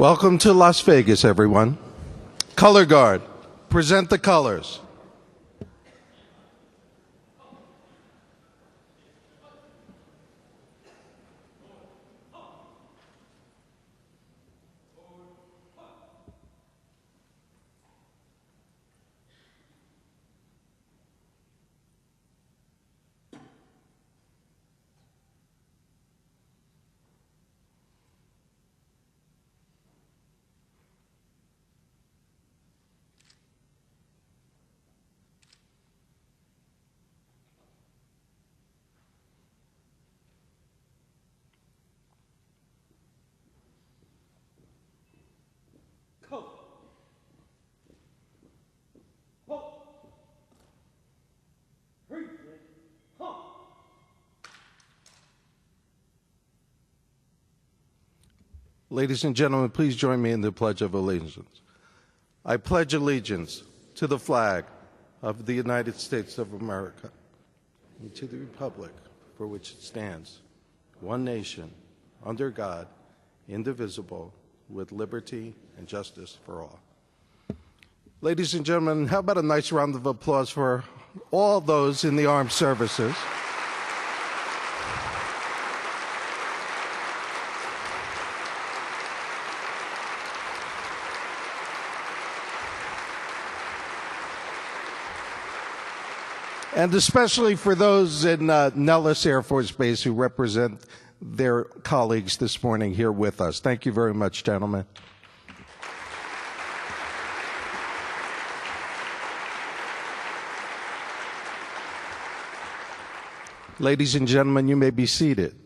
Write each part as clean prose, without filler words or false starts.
Welcome to Las Vegas, everyone. Color Guard, present the colors. Ladies and gentlemen, please join me in the Pledge of Allegiance. I pledge allegiance to the flag of the United States of America and to the republic for which it stands, one nation, under God, indivisible, with liberty and justice for all. Ladies and gentlemen, how about a nice round of applause for all those in the armed services? And especially for those in Nellis Air Force Base who represent their colleagues this morning here with us. Thank you very much, gentlemen. Ladies and gentlemen, you may be seated.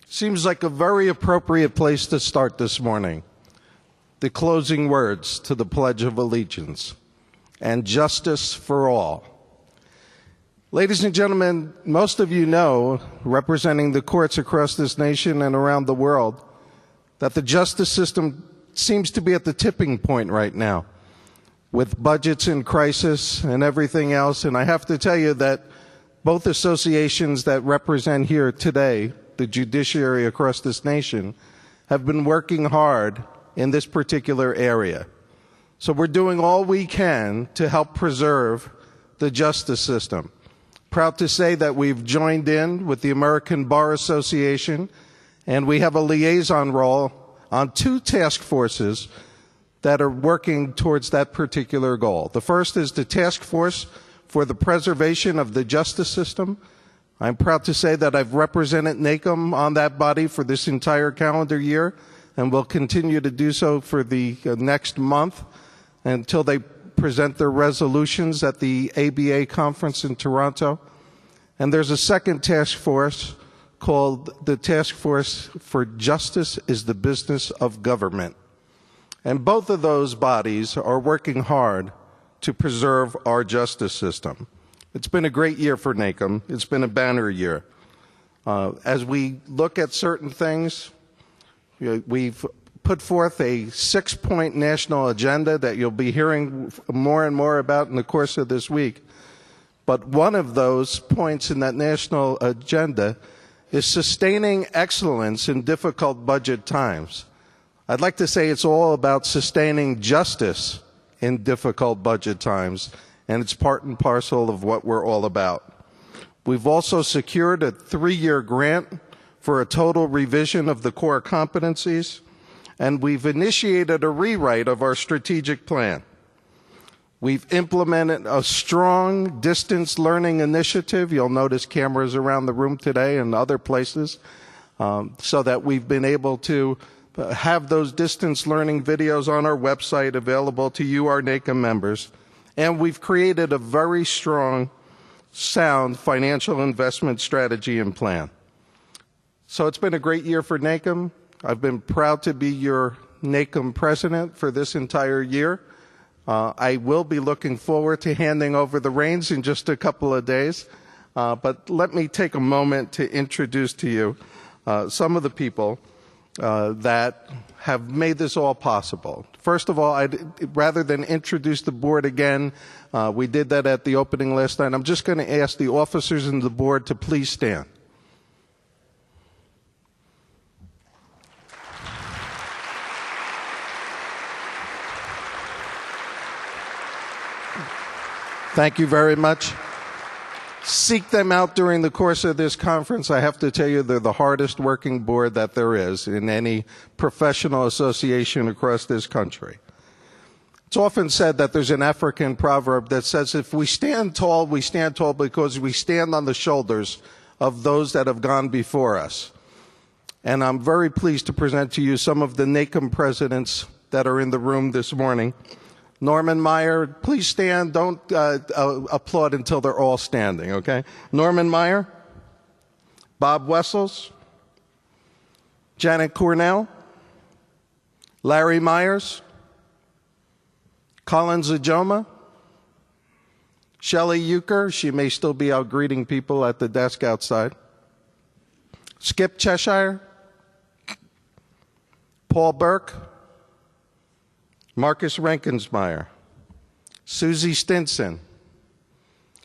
Seems like a very appropriate place to start this morning. The closing words to the Pledge of Allegiance, and justice for all. Ladies and gentlemen, most of you know, representing the courts across this nation and around the world, that the justice system seems to be at the tipping point right now, with budgets in crisis and everything else. And I have to tell you that both associations that represent here today, the judiciary across this nation, have been working hard in this particular area. So we're doing all we can to help preserve the justice system. Proud to say that we've joined in with the American Bar Association, and we have a liaison role on two task forces that are working towards that particular goal. The first is the Task Force for the Preservation of the Justice System. I'm proud to say that I've represented NACM on that body for this entire calendar year, and will continue to do so for the next month until they present their resolutions at the ABA conference in Toronto. And there's a second task force called the Task Force for Justice is the Business of Government. And both of those bodies are working hard to preserve our justice system. It's been a great year for NACM. It's been a banner year. As we look at certain things, we've put forth a 6-point national agenda that you'll be hearing more and more about in the course of this week. But one of those points in that national agenda is sustaining excellence in difficult budget times. I'd like to say it's all about sustaining justice in difficult budget times, and it's part and parcel of what we're all about. We've also secured a 3-year grant for a total revision of the core competencies, and we've initiated a rewrite of our strategic plan. We've implemented a strong distance learning initiative. You'll notice cameras around the room today and other places, so that we've been able to have those distance learning videos on our website available to you, our NACM members. And we've created a very strong, sound financial investment strategy and plan. So it's been a great year for NACM. I've been proud to be your NACM president for this entire year. I will be looking forward to handing over the reins in just a couple of days. But let me take a moment to introduce to you some of the people that have made this all possible. First of all, rather than introduce the board again, we did that at the opening last night. I'm just going to ask the officers and the board to please stand. Thank you very much. Seek them out during the course of this conference. I have to tell you, they're the hardest working board that there is in any professional association across this country. It's often said that there's an African proverb that says, if we stand tall because we stand on the shoulders of those that have gone before us. And I'm very pleased to present to you some of the NACM presidents that are in the room this morning. Norman Meyer, please stand. Don't applaud until they're all standing, okay? Norman Meyer, Bob Wessels, Janet Cornell, Larry Myers, Colin Zajoma, Shelley Euchre, she may still be out greeting people at the desk outside, Skip Cheshire, Paul Burke, Marcus Renkensmeyer, Susie Stinson.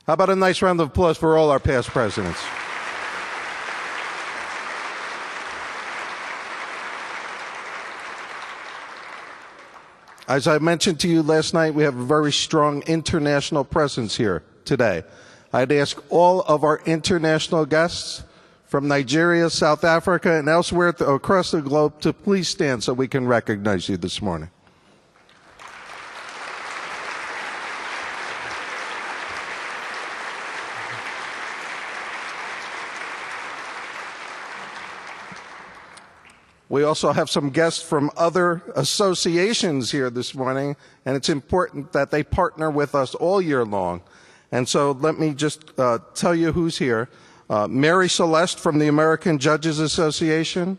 How about a nice round of applause for all our past presidents? As I mentioned to you last night, we have a very strong international presence here today. I'd ask all of our international guests from Nigeria, South Africa, and elsewhere across the globe to please stand so we can recognize you this morning. We also have some guests from other associations here this morning, and it's important that they partner with us all year long. And so let me just tell you who's here. Mary Celeste from the American Judges Association,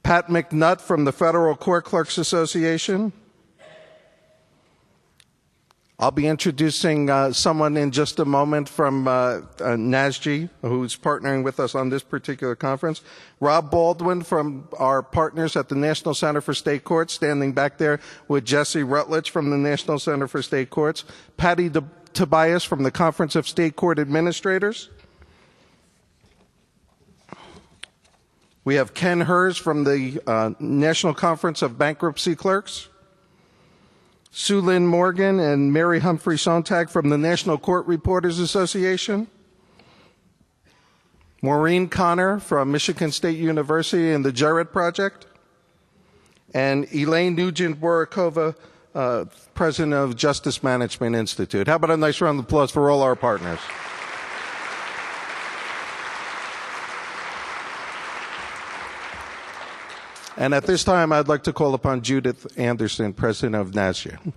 Pat McNutt from the Federal Court Clerks Association. I'll be introducing someone in just a moment from NASG, who's partnering with us on this particular conference. Rob Baldwin from our partners at the National Center for State Courts, standing back there with Jesse Rutledge from the National Center for State Courts. Patty Tobias from the Conference of State Court Administrators. We have Ken Hers from the National Conference of Bankruptcy Clerks. Sue Lynn Morgan and Mary Humphrey Sontag from the National Court Reporters Association. Maureen Connor from Michigan State University and the Jarrett Project. And Elaine Nugent-Borakova, president of Justice Management Institute. How about a nice round of applause for all our partners? And at this time, I'd like to call upon Judith Anderson, president of NASG.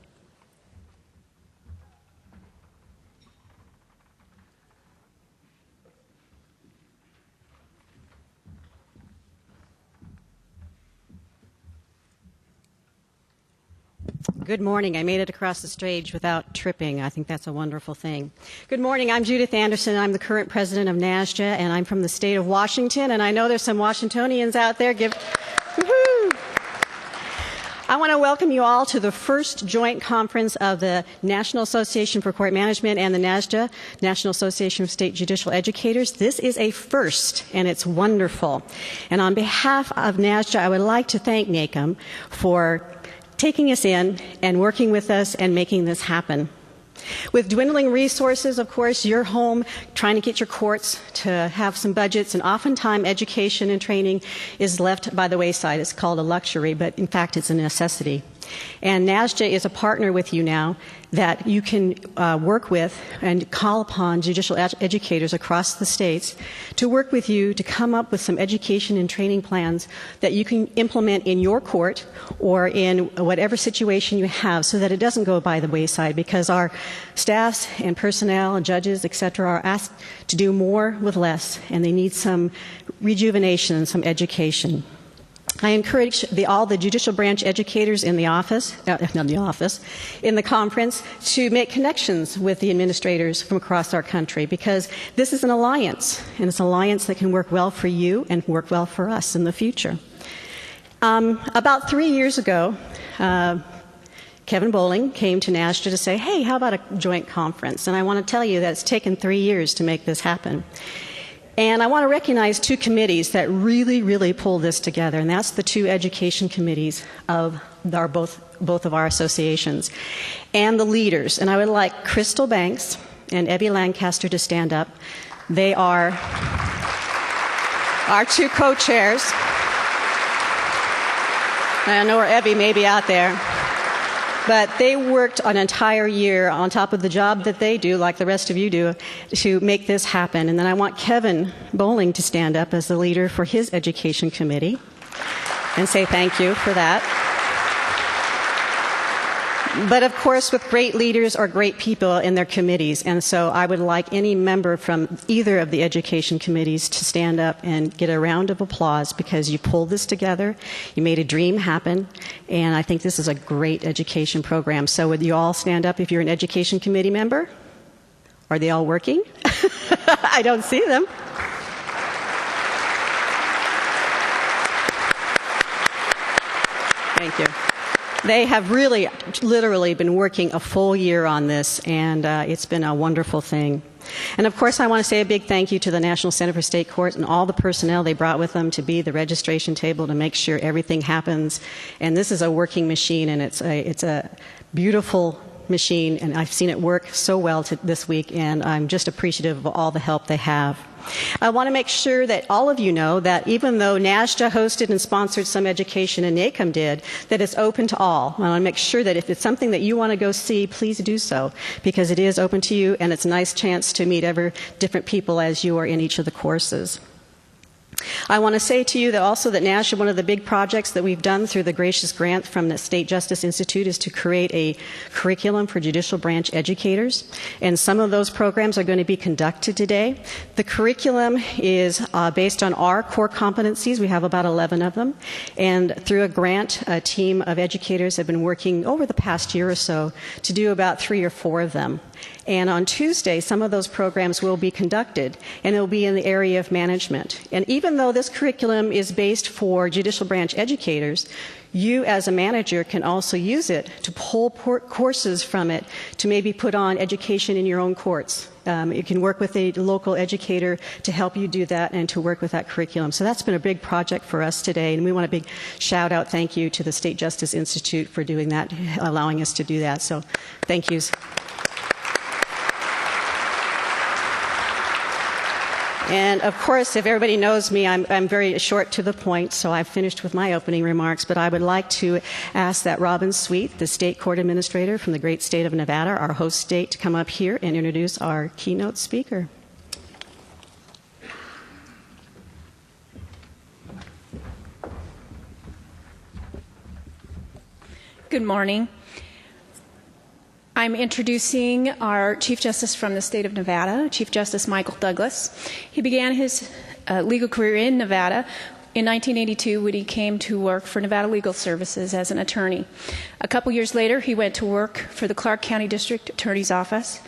Good morning. I made it across the stage without tripping. I think that's a wonderful thing. Good morning. I'm Judith Anderson. I'm the current president of NASJA, and I'm from the state of Washington. And I know there's some Washingtonians out there. Woo-hoo! I want to welcome you all to the first joint conference of the National Association for Court Management and the NASJA, National Association of State Judicial Educators. This is a first, and it's wonderful. And on behalf of NASJA, I would like to thank NACM for taking us in and working with us and making this happen. With dwindling resources, of course, you're home trying to get your courts to have some budgets, and oftentimes education and training is left by the wayside. It's called a luxury, but in fact it's a necessity. And NASJA is a partner with you now that you can work with and call upon judicial educators across the states to work with you to come up with some education and training plans that you can implement in your court or in whatever situation you have so that it doesn't go by the wayside, because our staffs and personnel and judges, etc., are asked to do more with less, and they need some rejuvenation and some education. I encourage all the judicial branch educators in the in the conference to make connections with the administrators from across our country, because this is an alliance, and it's an alliance that can work well for you and work well for us in the future. About 3 years ago, Kevin Bowling came to NASJA to say, hey, how about a joint conference? And I want to tell you that it's taken 3 years to make this happen. And I want to recognize two committees that really, really pulled this together, and that's the two education committees of both of our associations, and the leaders. And I would like Crystal Banks and Evie Lancaster to stand up. They are our two co-chairs. I know where Evie may be out there. But they worked an entire year on top of the job that they do, like the rest of you do, to make this happen. And then I want Kevin Bowling to stand up as the leader for his education committee and say thank you for that. But of course, with great leaders are great people in their committees. And so I would like any member from either of the education committees to stand up and get a round of applause, because you pulled this together, you made a dream happen, and I think this is a great education program. So would you all stand up if you're an education committee member? Are they all working? I don't see them. Thank you. They have really, literally been working a full year on this, and it's been a wonderful thing. And of course, I want to say a big thank you to the National Center for State Courts and all the personnel they brought with them to be the registration table to make sure everything happens. And this is a working machine, and it's a beautiful machine, and I've seen it work so well this week, and I'm just appreciative of all the help they have. I want to make sure that all of you know that even though NASJA hosted and sponsored some education and NACM did, that it's open to all. I want to make sure that if it's something that you want to go see, please do so, because it is open to you, and it's a nice chance to meet different people as you are in each of the courses. I want to say to you that also that NASJA, one of the big projects that we've done through the gracious grant from the State Justice Institute, is to create a curriculum for judicial branch educators. And some of those programs are going to be conducted today. The curriculum is based on our core competencies. We have about 11 of them. And through a grant, a team of educators have been working over the past year or so to do about 3 or 4 of them. And on Tuesday, some of those programs will be conducted, and it will be in the area of management. And even though this curriculum is based for judicial branch educators, you as a manager can also use it to pull courses from it to maybe put on education in your own courts. You can work with a local educator to help you do that and to work with that curriculum. So that's been a big project for us today, and we want a big shout out, thank you to the State Justice Institute for doing that, allowing us to do that. So thank yous. And of course, if everybody knows me, I'm very short to the point, so I've finished with my opening remarks, but I would like to ask that Robin Sweet, the State Court Administrator from the great state of Nevada, our host state, to come up here and introduce our keynote speaker. Good morning. I'm introducing our Chief Justice from the state of Nevada, Chief Justice Michael Douglas. He began his legal career in Nevada in 1982 when he came to work for Nevada Legal Services as an attorney. A couple years later, he went to work for the Clark County District Attorney's Office,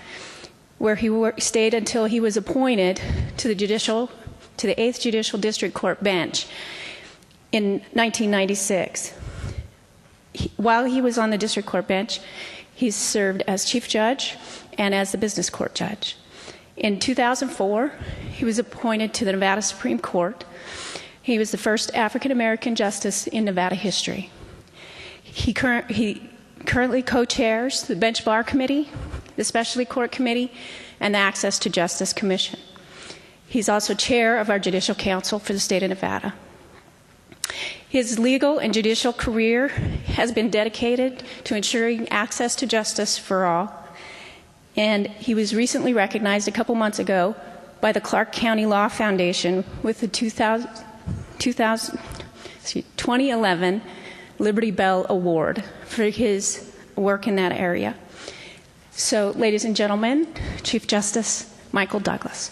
where he stayed until he was appointed to the 8th Judicial District Court bench in 1996. While he was on the district court bench, he served as chief judge and as the business court judge. In 2004, he was appointed to the Nevada Supreme Court. He was the first African-American justice in Nevada history. He currently co-chairs the Bench Bar Committee, the Specialty Court Committee, and the Access to Justice Commission. He's also chair of our Judicial Council for the state of Nevada. His legal and judicial career has been dedicated to ensuring access to justice for all, and he was recently recognized a couple months ago by the Clark County Law Foundation with the 2011 Liberty Bell Award for his work in that area. So, ladies and gentlemen, Chief Justice Michael Douglas.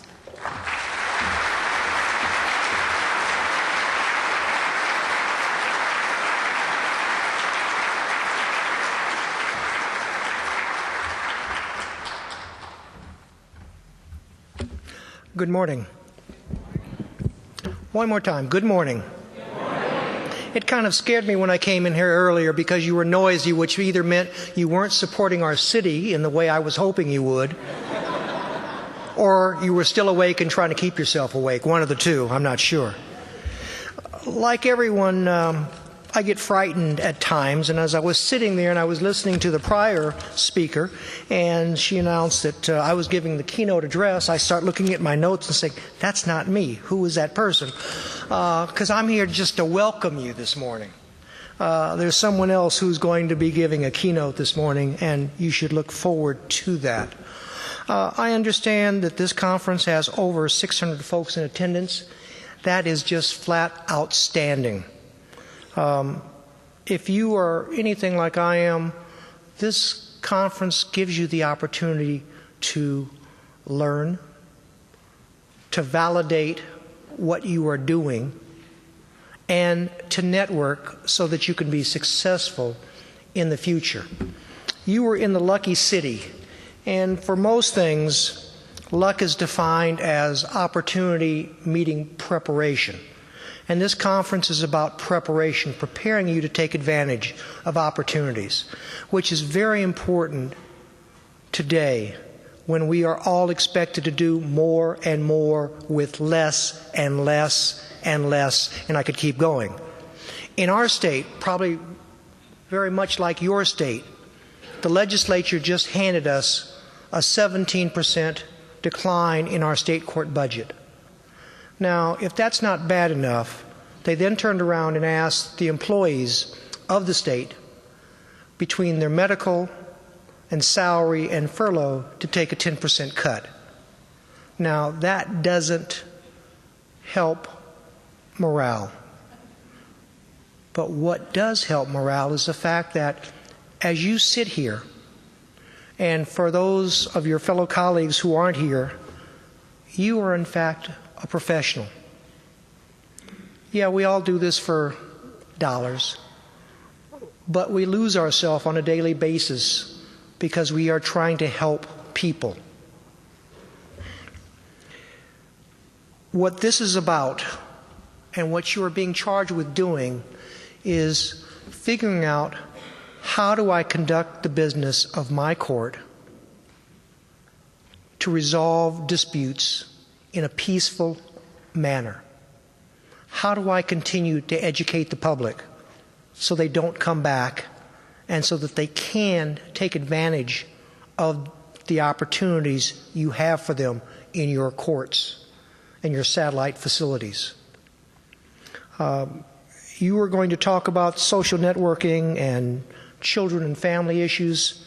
Good morning. One more time. Good morning. It kind of scared me when I came in here earlier because you were noisy, which either meant you weren't supporting our city in the way I was hoping you would, or you were still awake and trying to keep yourself awake. One of the two. I'm not sure. Like everyone, I get frightened at times, and as I was sitting there and I was listening to the prior speaker, and she announced that I was giving the keynote address, I start looking at my notes and saying, that's not me. Who is that person? Because I'm here just to welcome you this morning. There's someone else who's going to be giving a keynote this morning, and you should look forward to that. I understand that this conference has over 600 folks in attendance. That is just flat outstanding. If you are anything like I am, this conference gives you the opportunity to learn, to validate what you are doing, and to network so that you can be successful in the future. You are in the lucky city, and for most things, luck is defined as opportunity meeting preparation. And this conference is about preparation, preparing you to take advantage of opportunities, which is very important today when we are all expected to do more and more with less and less and less, and I could keep going. In our state, probably very much like your state, the legislature just handed us a 17% decline in our state court budget. Now, if that's not bad enough, they then turned around and asked the employees of the state, between their medical and salary and furlough, to take a 10% cut. Now, that doesn't help morale. But what does help morale is the fact that as you sit here, and for those of your fellow colleagues who aren't here, you are in fact a professional. Yeah, we all do this for dollars, but we lose ourselves on a daily basis because we are trying to help people. What this is about, and what you are being charged with doing, is figuring out, how do I conduct the business of my court to resolve disputes in a peaceful manner? How do I continue to educate the public so they don't come back and so that they can take advantage of the opportunities you have for them in your courts and your satellite facilities? You are going to talk about social networking and children and family issues,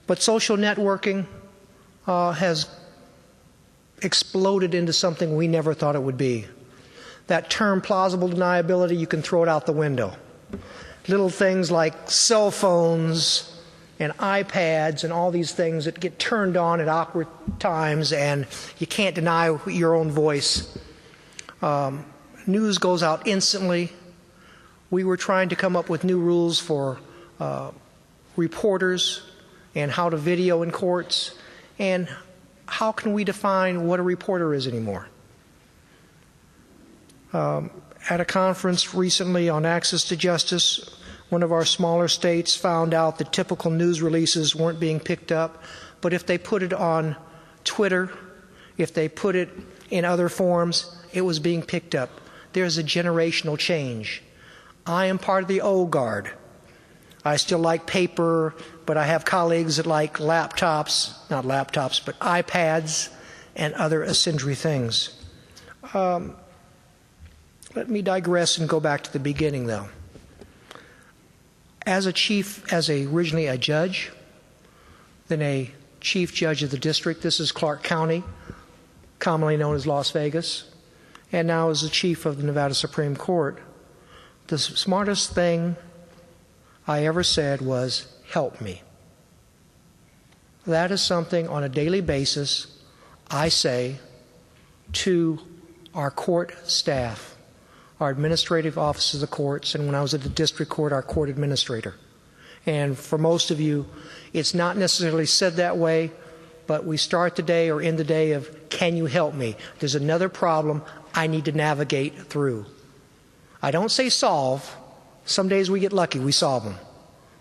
but social networking has exploded into something we never thought it would be. That term, plausible deniability, you can throw it out the window. Little things like cell phones and iPads and all these things that get turned on at awkward times, and you can't deny your own voice. News goes out instantly. We were trying to come up with new rules for reporters and how to video in courts, and how can we define what a reporter is anymore? At a conference recently on access to justice, one of our smaller states found out that typical news releases weren't being picked up, but if they put it on Twitter, if they put it in other forms, it was being picked up. There's a generational change. I am part of the old guard. I still like paper, but I have colleagues that like laptops, not laptops, but iPads and other sundry things. Let me digress and go back to the beginning, though. As originally a judge, then a chief judge of the district, this is Clark County, commonly known as Las Vegas, and now as the chief of the Nevada Supreme Court, the smartest thing I ever said was, help me. That is something on a daily basis I say to our court staff, our administrative offices of the courts, and when I was at the district court, our court administrator. And for most of you, it's not necessarily said that way, but we start the day or end the day of, can you help me? There's another problem I need to navigate through. I don't say solve. Some days we get lucky, we solve them.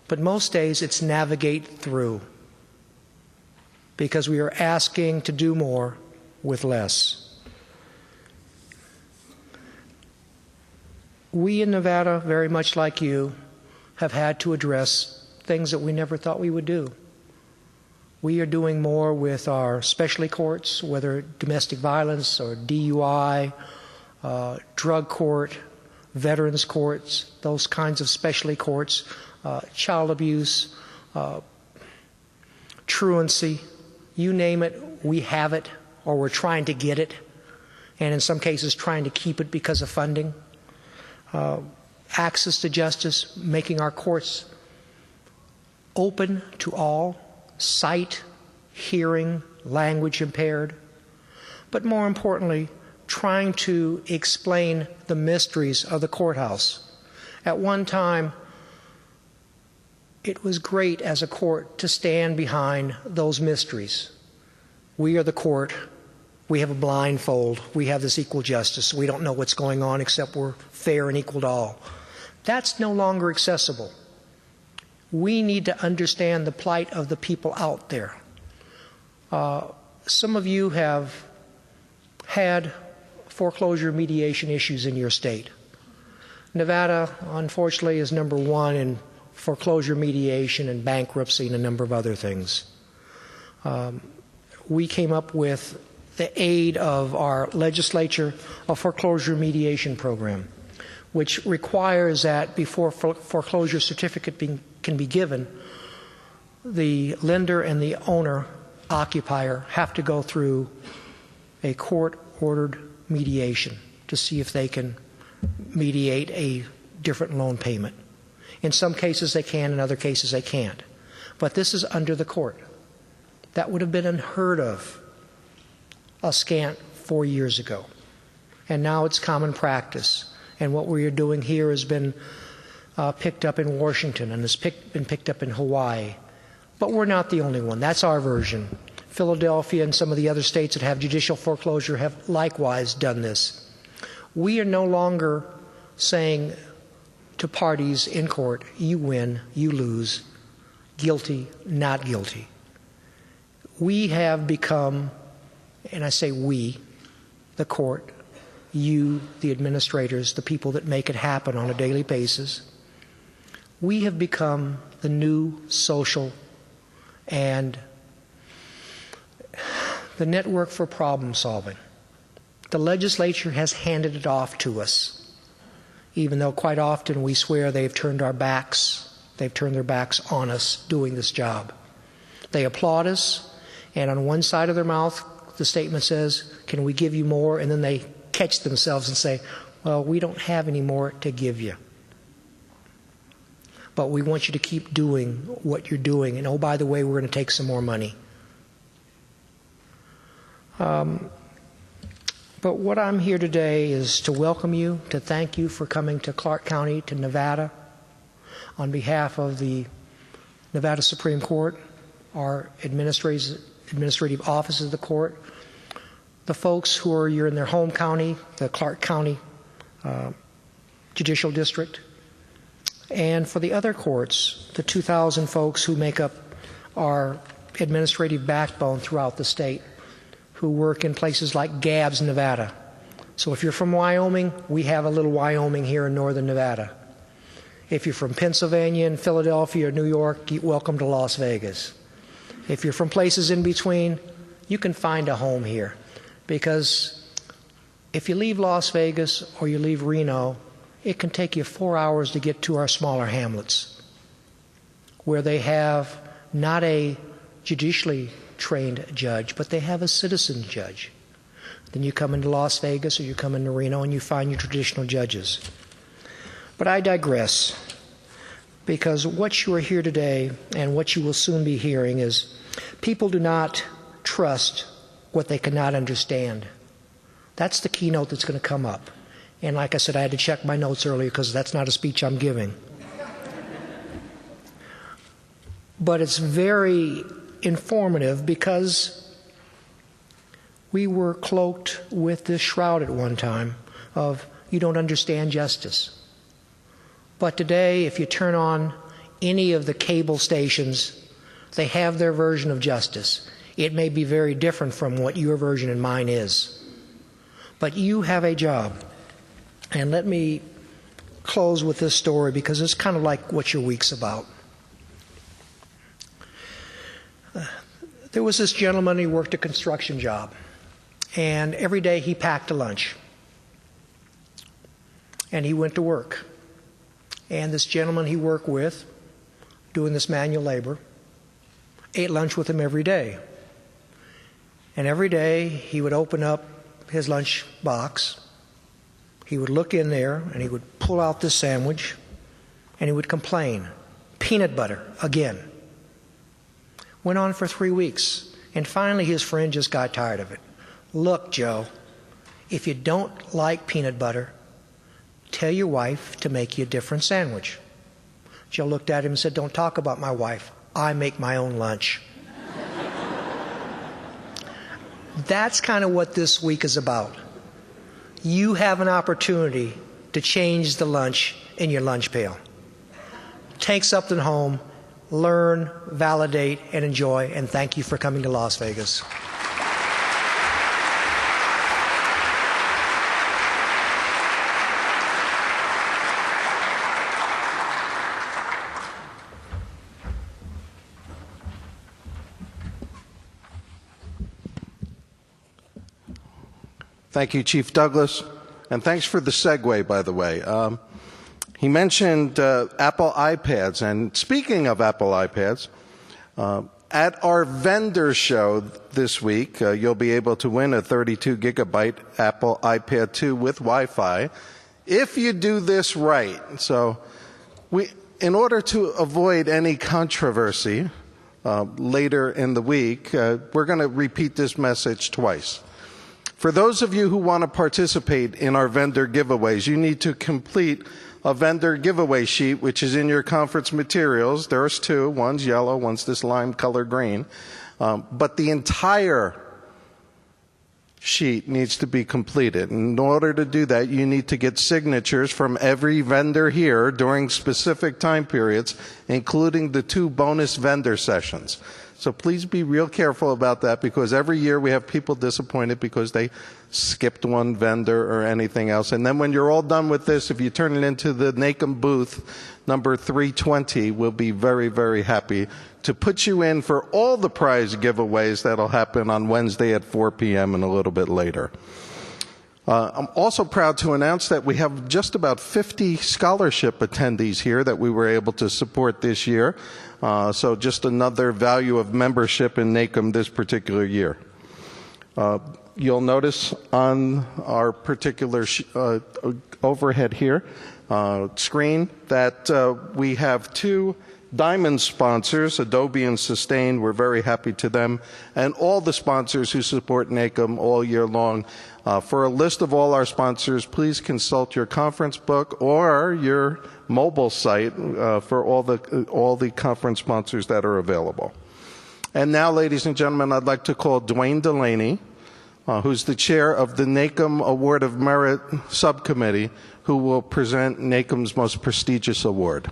But most days it's navigate through, because we are asking to do more with less. We in Nevada, very much like you, have had to address things that we never thought we would do. We are doing more with our specialty courts, whether domestic violence or DUI, drug court, veterans courts, those kinds of specialty courts, child abuse, truancy, you name it, we have it, or we're trying to get it, and in some cases trying to keep it because of funding. Access to justice, making our courts open to all, sight, hearing, language impaired, but more importantly, trying to explain the mysteries of the courthouse. At one time, it was great as a court to stand behind those mysteries. We are the court. We have a blindfold. We have this equal justice. We don't know what's going on except we're fair and equal to all. That's no longer accessible. We need to understand the plight of the people out there. Some of you have had foreclosure mediation issues in your state. Nevada, unfortunately, is number one in foreclosure mediation and bankruptcy and a number of other things. We came up with the aid of our legislature a foreclosure mediation program, which requires that before foreclosure certificate can be given, the lender and the owner, occupier, have to go through a court-ordered mediation to see if they can mediate a different loan payment. In some cases they can, in other cases they can't. But this is under the court. That would have been unheard of a scant 4 years ago. And now it's common practice. And what we are doing here has been picked up in Washington and has been picked up in Hawaii. But we're not the only one. That's our version. Philadelphia and some of the other states that have judicial foreclosure have likewise done this. We are no longer saying to parties in court, you win, you lose, guilty, not guilty. We have become, and I say we, the court, you, the administrators, the people that make it happen on a daily basis, we have become the new social and the network for problem solving. The legislature has handed it off to us, even though quite often we swear they've turned their backs on us doing this job. They applaud us, and on one side of their mouth, the statement says, can we give you more? And then they catch themselves and say, well, we don't have any more to give you. But we want you to keep doing what you're doing. And oh, by the way, we're going to take some more money. But what I'm here today is to welcome you, to thank you for coming to Clark County, to Nevada, on behalf of the Nevada Supreme Court, our administrative offices of the court, the folks who are you're in their home county, the Clark County Judicial District, and for the other courts, the 2,000 folks who make up our administrative backbone throughout the state, who work in places like Gabbs, Nevada. So if you're from Wyoming, we have a little Wyoming here in northern Nevada. If you're from Pennsylvania and Philadelphia or New York, welcome to Las Vegas. If you're from places in between, you can find a home here. Because if you leave Las Vegas or you leave Reno, it can take you 4 hours to get to our smaller hamlets, where they have not a judicially trained judge, but they have a citizen judge. Then you come into Las Vegas or you come into Reno and you find your traditional judges. But I digress, because what you are here today and what you will soon be hearing is people do not trust what they cannot understand. That's the keynote that's going to come up. And like I said, I had to check my notes earlier because that's not a speech I'm giving. But it's very informative because we were cloaked with this shroud at one time of you don't understand justice. But today, if you turn on any of the cable stations, they have their version of justice. It may be very different from what your version and mine is. But you have a job. And let me close with this story because it's kind of like what your week's about. There was this gentleman, he worked a construction job. And every day he packed a lunch. And he went to work. And this gentleman he worked with, doing this manual labor, ate lunch with him every day. And every day he would open up his lunch box, he would look in there, and he would pull out this sandwich, and he would complain. Peanut butter, again. Went on for 3 weeks, and finally his friend just got tired of it. Look, Joe, if you don't like peanut butter, tell your wife to make you a different sandwich. Joe looked at him and said, don't talk about my wife. I make my own lunch. That's kind of what this week is about. You have an opportunity to change the lunch in your lunch pail. Take something home, learn, validate, and enjoy, and thank you for coming to Las Vegas. Thank you, Chief Douglas, and thanks for the segue, by the way. He mentioned Apple iPads, and speaking of Apple iPads, at our vendor show this week, you'll be able to win a 32-gigabyte Apple iPad 2 with Wi-Fi if you do this right. So in order to avoid any controversy later in the week, we're going to repeat this message twice. For those of you who want to participate in our vendor giveaways, you need to complete a vendor giveaway sheet, which is in your conference materials. There's two. One's yellow, one's this lime color green. But the entire sheet needs to be completed. In order to do that, you need to get signatures from every vendor here during specific time periods, including the 2 bonus vendor sessions. So please be real careful about that, because every year we have people disappointed because they skipped one vendor or anything else. And then when you're all done with this, if you turn it into the NACM booth, number 320, we'll be very, very happy to put you in for all the prize giveaways that'll happen on Wednesday at 4 p.m. and a little bit later. I'm also proud to announce that we have just about 50 scholarship attendees here that we were able to support this year. So just another value of membership in NACM this particular year. You'll notice on our particular overhead here screen that we have 2 diamond sponsors, Adobe and Sustain. We're very happy to them, and all the sponsors who support NACM all year long. For a list of all our sponsors, please consult your conference book or your mobile site for all the conference sponsors that are available. And now, ladies and gentlemen, I'd like to call Dwayne Delaney, who's the chair of the NACM Award of Merit Subcommittee, who will present NACM's most prestigious award.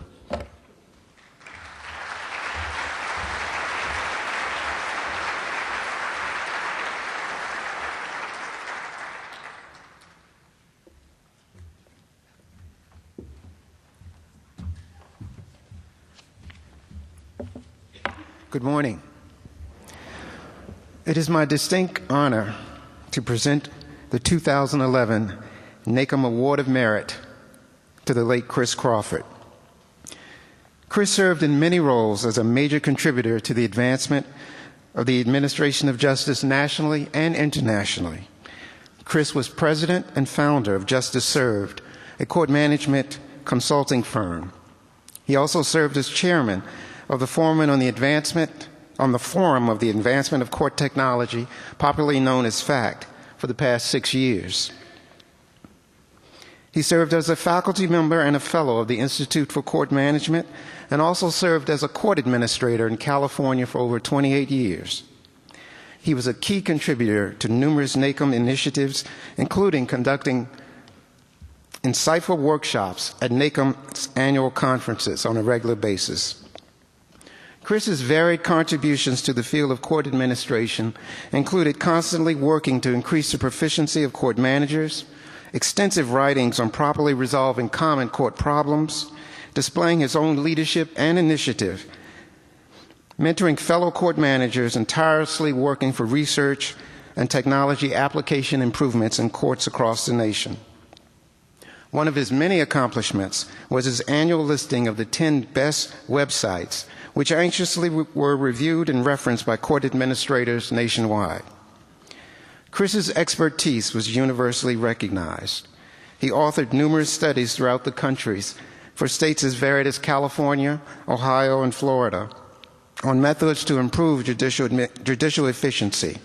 Good morning. It is my distinct honor to present the 2011 NACM Award of Merit to the late Chris Crawford. Chris served in many roles as a major contributor to the advancement of the administration of justice nationally and internationally. Chris was president and founder of Justice Served, a court management consulting firm. He also served as chairman of the Forum of the Advancement of Court Technology, popularly known as FACT, for the past 6 years. He served as a faculty member and a fellow of the Institute for Court Management, and also served as a court administrator in California for over 28 years. He was a key contributor to numerous NACM initiatives, including conducting insightful workshops at NACM's annual conferences on a regular basis. Chris's varied contributions to the field of court administration included constantly working to increase the proficiency of court managers, extensive writings on properly resolving common court problems, displaying his own leadership and initiative, mentoring fellow court managers, and tirelessly working for research and technology application improvements in courts across the nation. One of his many accomplishments was his annual listing of the 10 best websites, which anxiously were reviewed and referenced by court administrators nationwide. Chris's expertise was universally recognized. He authored numerous studies throughout the countries for states as varied as California, Ohio, and Florida on methods to improve judicial efficiency.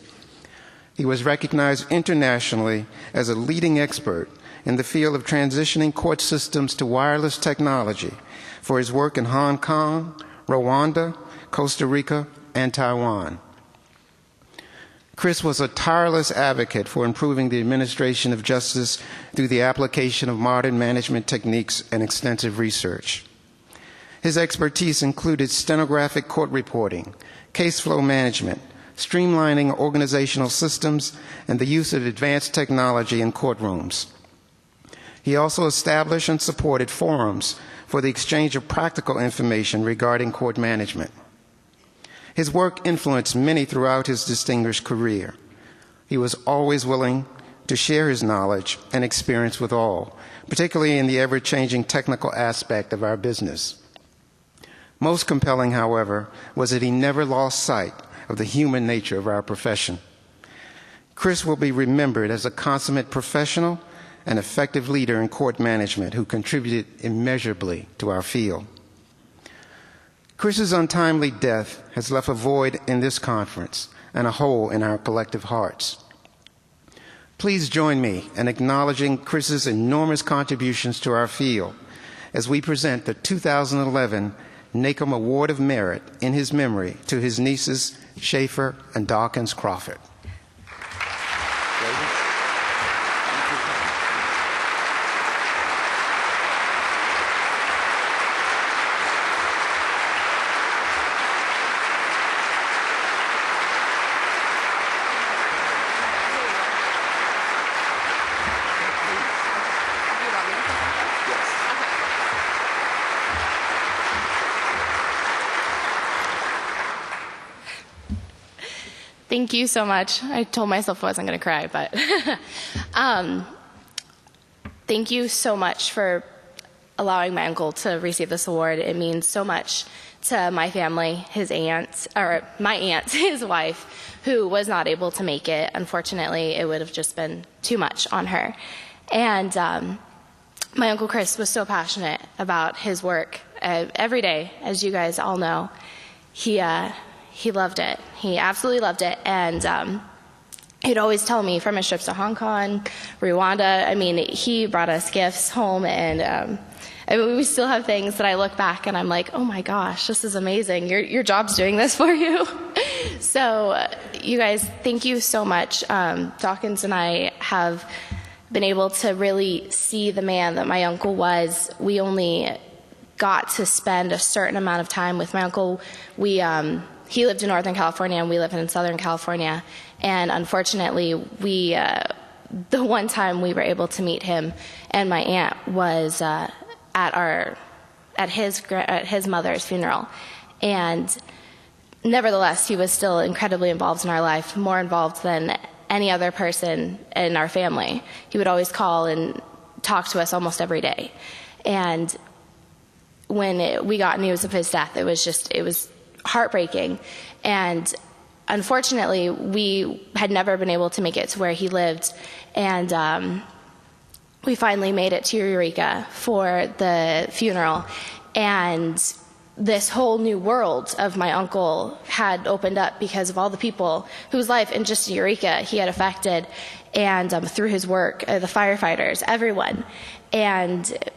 He was recognized internationally as a leading expert in the field of transitioning court systems to wireless technology for his work in Hong Kong, Rwanda, Costa Rica, and Taiwan. Chris was a tireless advocate for improving the administration of justice through the application of modern management techniques and extensive research. His expertise included stenographic court reporting, case flow management, streamlining organizational systems, and the use of advanced technology in courtrooms. He also established and supported forums for the exchange of practical information regarding court management. His work influenced many throughout his distinguished career. He was always willing to share his knowledge and experience with all, particularly in the ever-changing technical aspect of our business. Most compelling, however, was that he never lost sight of the human nature of our profession. Chris will be remembered as a consummate professional and effective leader in court management who contributed immeasurably to our field. Chris's untimely death has left a void in this conference and a hole in our collective hearts. Please join me in acknowledging Chris's enormous contributions to our field as we present the 2011 NACM Award of Merit in his memory to his nieces, Schaefer and Dawkins Crawford. Thank you so much. I told myself I wasn't going to cry, but thank you so much for allowing my uncle to receive this award. It means so much to my family, his aunt, or my aunt, his wife, who was not able to make it. Unfortunately, it would have just been too much on her. And my Uncle Chris was so passionate about his work every day, as you guys all know. He loved it. He absolutely loved it. And he'd always tell me from his trips to Hong Kong, Rwanda, I mean, he brought us gifts home, and we still have things that I look back and I'm like, oh my gosh, this is amazing. Your job's doing this for you. So you guys, thank you so much. Dawkins and I have been able to really see the man that my uncle was. We only got to spend a certain amount of time with my uncle. He lived in Northern California and we live in Southern California. And unfortunately, the one time we were able to meet him and my aunt was at his mother's funeral. And nevertheless, he was still incredibly involved in our life, more involved than any other person in our family. He would always call and talk to us almost every day. And when we got news of his death, it was heartbreaking. And unfortunately, we had never been able to make it to where he lived. And we finally made it to Eureka for the funeral. And this whole new world of my uncle had opened up because of all the people whose life in just Eureka he had affected, and through his work, the firefighters, everyone. And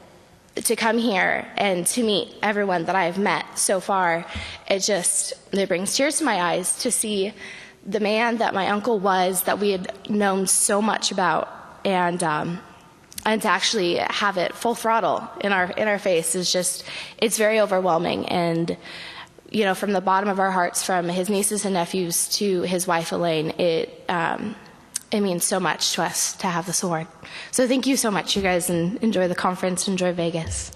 to come here and to meet everyone that I've met so far, it brings tears to my eyes to see the man that my uncle was, that we had known so much about, and to actually have it full throttle in our face it's very overwhelming. And from the bottom of our hearts, from his nieces and nephews to his wife Elaine, it means so much to us to have this award. So thank you so much, you guys, and enjoy the conference, enjoy Vegas.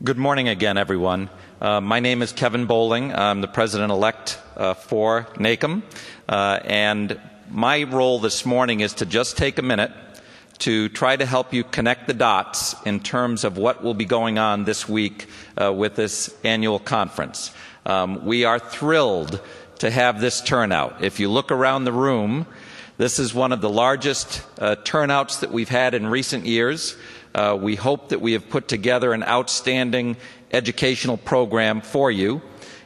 Good morning again, everyone. My name is Kevin Bowling. I'm the president-elect for NACM, and my role this morning is to just take a minute to try to help you connect the dots in terms of what will be going on this week with this annual conference. We are thrilled to have this turnout. If you look around the room, this is one of the largest turnouts that we've had in recent years. We hope that we have put together an outstanding educational program for you.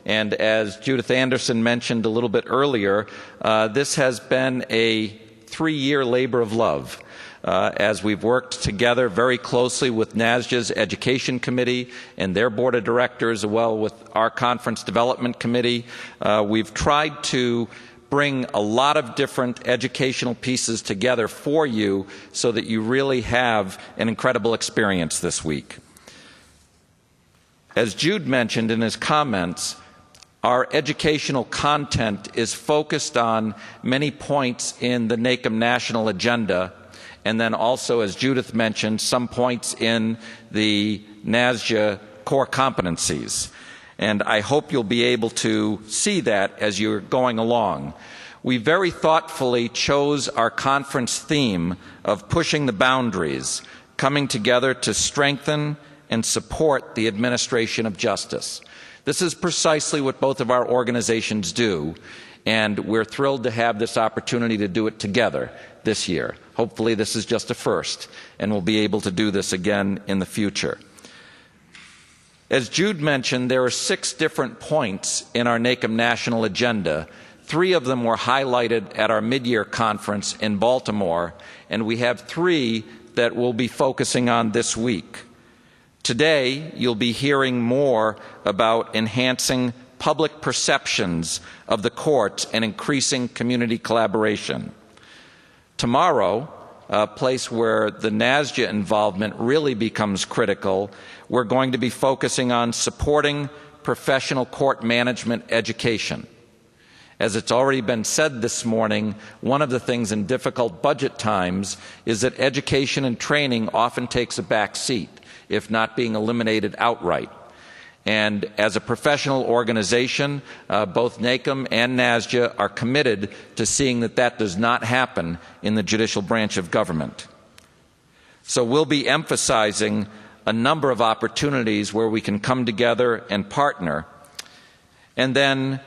And as Judith Anderson mentioned a little bit earlier, this has been a 3-year labor of love. As we've worked together very closely with NASJA's Education Committee and their Board of Directors, as well with our Conference Development Committee, we've tried to bring a lot of different educational pieces together for you so that you really have an incredible experience this week. As Jude mentioned in his comments, our educational content is focused on many points in the NACM national agenda, and then also, as Judith mentioned, some points in the NASJA core competencies. And I hope you'll be able to see that as you're going along. We very thoughtfully chose our conference theme of pushing the boundaries, coming together to strengthen and support the administration of justice. This is precisely what both of our organizations do, and we're thrilled to have this opportunity to do it together this year. Hopefully this is just a first, and we'll be able to do this again in the future. As Jude mentioned, there are 6 different points in our NACM national agenda. 3 of them were highlighted at our mid-year conference in Baltimore, and we have 3 that we'll be focusing on this week. Today, you'll be hearing more about enhancing public perceptions of the courts and increasing community collaboration. Tomorrow, a place where the NASJA involvement really becomes critical, we're going to be focusing on supporting professional court management education. As it's already been said this morning, one of the things in difficult budget times is that education and training often takes a back seat, if not being eliminated outright. And as a professional organization, both NACM and NASJA are committed to seeing that that does not happen in the judicial branch of government. So we'll be emphasizing a number of opportunities where we can come together and partner. And then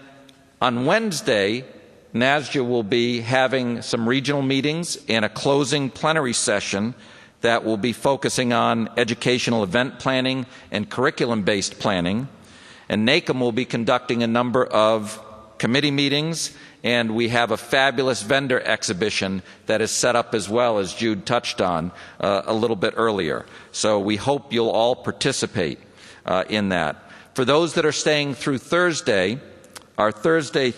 on Wednesday, NASJA will be having some regional meetings and a closing plenary session that will be focusing on educational event planning and curriculum-based planning. And NACM will be conducting a number of committee meetings, and we have a fabulous vendor exhibition that is set up as well, as Jude touched on a little bit earlier. So we hope you'll all participate in that. For those that are staying through Thursday, our Thursday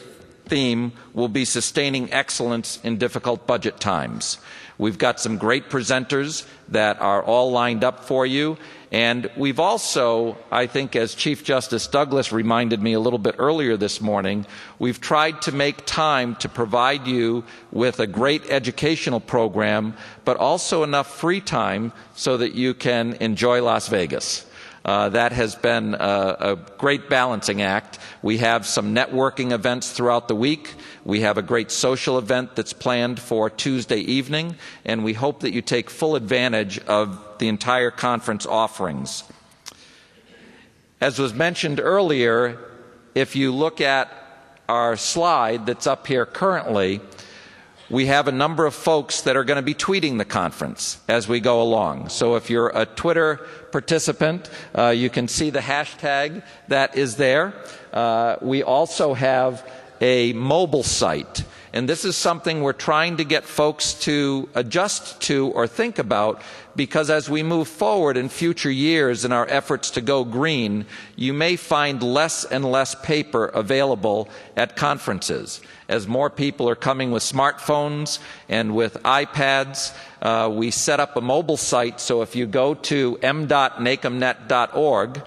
theme will be sustaining excellence in difficult budget times. We've got some great presenters that are all lined up for you. And we've also, I think, as Chief Justice Douglas reminded me a little bit earlier this morning, we've tried to make time to provide you with a great educational program, but also enough free time so that you can enjoy Las Vegas. That has been a great balancing act. We have some networking events throughout the week. We have a great social event that's planned for Tuesday evening, and we hope that you take full advantage of the entire conference offerings. As was mentioned earlier, if you look at our slide that's up here currently, we have a number of folks that are going to be tweeting the conference as we go along. So if you're a Twitter participant, you can see the hashtag that is there. We also have a mobile site. And this is something we're trying to get folks to adjust to or think about, because as we move forward in future years in our efforts to go green, you may find less and less paper available at conferences. As more people are coming with smartphones and with iPads, we set up a mobile site, so if you go to m.nacmnet.org,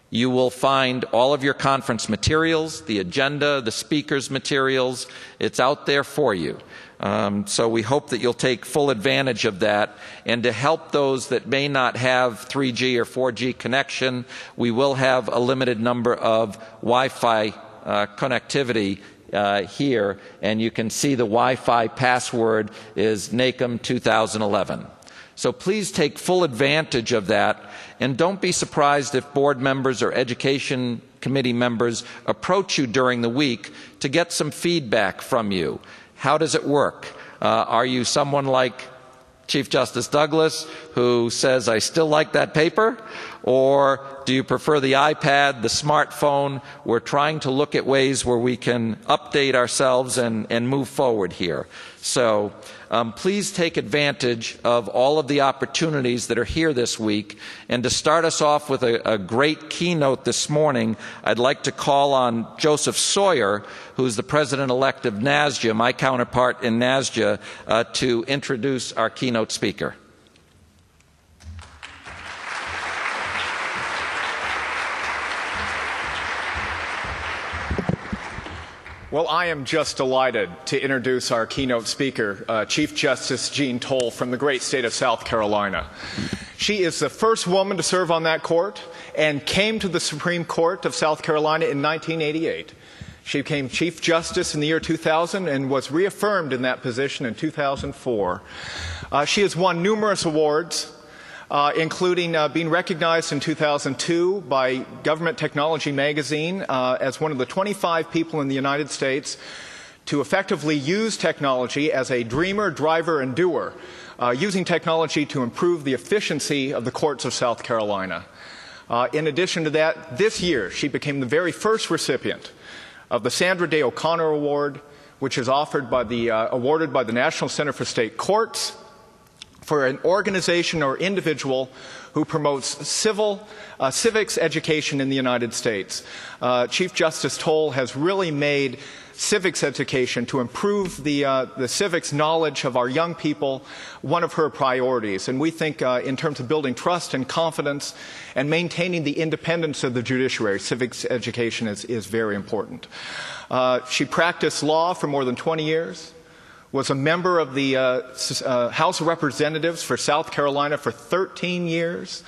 you will find all of your conference materials, the agenda, the speakers' materials. It's out there for you. So we hope that you'll take full advantage of that. And to help those that may not have 3G or 4G connection, we will have a limited number of Wi-Fi connectivity here. And you can see the Wi-Fi password is NACM2011. So please take full advantage of that, and don't be surprised if board members or education committee members approach you during the week to get some feedback from you. How does it work? Are you someone like Chief Justice Douglas, who says, I still like that paper? Or do you prefer the iPad, the smartphone? We're trying to look at ways where we can update ourselves and move forward here. So please take advantage of all of the opportunities that are here this week. And to start us off with a great keynote this morning, I'd like to call on Joseph Sawyer, who's the President-elect of NASJA, my counterpart in NASJA, to introduce our keynote speaker. Well, I am just delighted to introduce our keynote speaker, Chief Justice Jean Toll from the great state of South Carolina. She is the first woman to serve on that court and came to the Supreme Court of South Carolina in 1988. She became Chief Justice in the year 2000 and was reaffirmed in that position in 2004. She has won numerous awards, including being recognized in 2002 by Government Technology Magazine as one of the 25 people in the United States to effectively use technology as a dreamer, driver, and doer, using technology to improve the efficiency of the courts of South Carolina. In addition to that, this year she became the very first recipient of the Sandra Day O'Connor Award, which is awarded by the National Center for State Courts, for an organization or individual who promotes civics education in the United States. Chief Justice Toll has really made civics education to improve the civics knowledge of our young people one of her priorities. And we think in terms of building trust and confidence and maintaining the independence of the judiciary, civics education is very important. She practiced law for more than 20 years. Was a member of the House of Representatives for South Carolina for 13 years.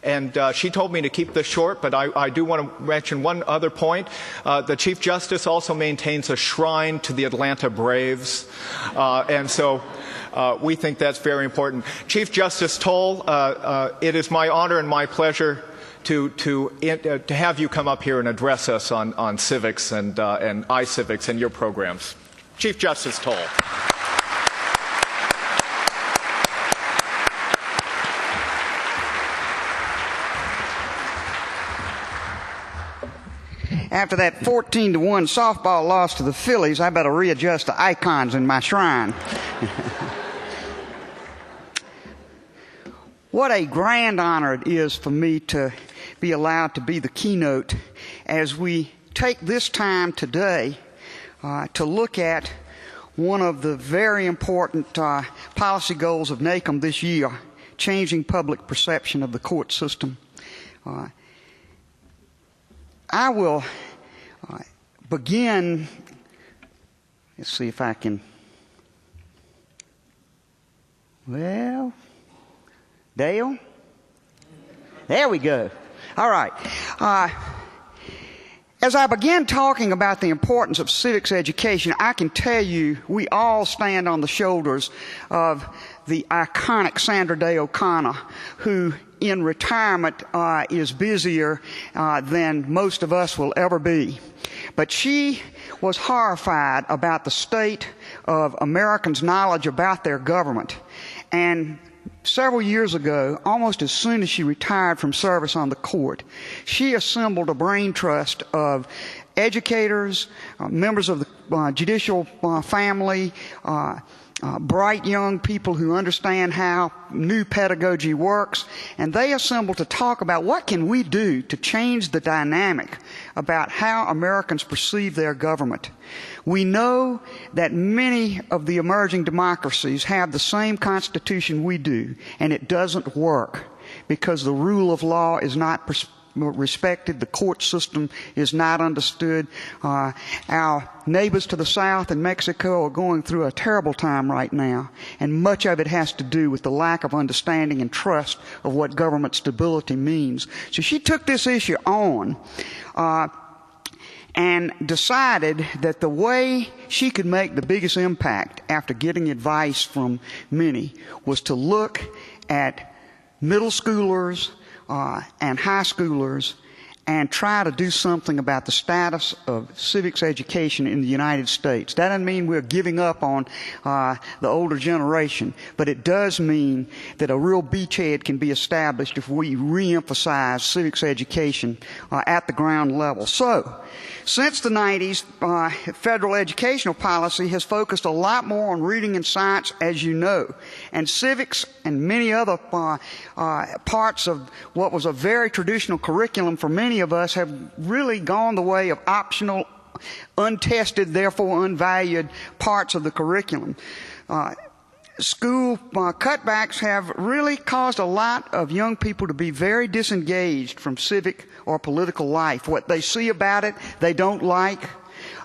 And she told me to keep this short, but I do want to mention one other point. The Chief Justice also maintains a shrine to the Atlanta Braves. And so we think that's very important. Chief Justice Toll, it is my honor and my pleasure to have you come up here and address us on civics and iCivics and your programs. Chief Justice Toll. After that 14-1 softball loss to the Phillies, I better readjust the icons in my shrine. What a grand honor it is for me to be allowed to be the keynote as we take this time today to look at one of the very important policy goals of NACM this year, changing public perception of the court system. I will begin, let's see if I can, well, Dale? There we go. All right. As I began talking about the importance of civics education, I can tell you we all stand on the shoulders of the iconic Sandra Day O'Connor, who in retirement is busier than most of us will ever be. But she was horrified about the state of Americans' knowledge about their government. And several years ago, almost as soon as she retired from service on the court, she assembled a brain trust of educators, members of the judicial family, bright young people who understand how new pedagogy works, and they assembled to talk about what can we do to change the dynamic about how Americans perceive their government. We know that many of the emerging democracies have the same constitution we do, and it doesn't work because the rule of law is not respected, the court system is not understood. Our neighbors to the south in Mexico are going through a terrible time right now, and much of it has to do with the lack of understanding and trust of what government stability means. So she took this issue on and decided that the way she could make the biggest impact after getting advice from many was to look at middle schoolers and high schoolers and try to do something about the status of civics education in the United States. That doesn't mean we're giving up on the older generation, but it does mean that a real beachhead can be established if we re-emphasize civics education at the ground level. So, since the 90s, federal educational policy has focused a lot more on reading and science, as you know, and civics and many other parts of what was a very traditional curriculum for many of us have really gone the way of optional, untested, therefore unvalued parts of the curriculum. School cutbacks have really caused a lot of young people to be very disengaged from civic or political life. What they see about it, they don't like.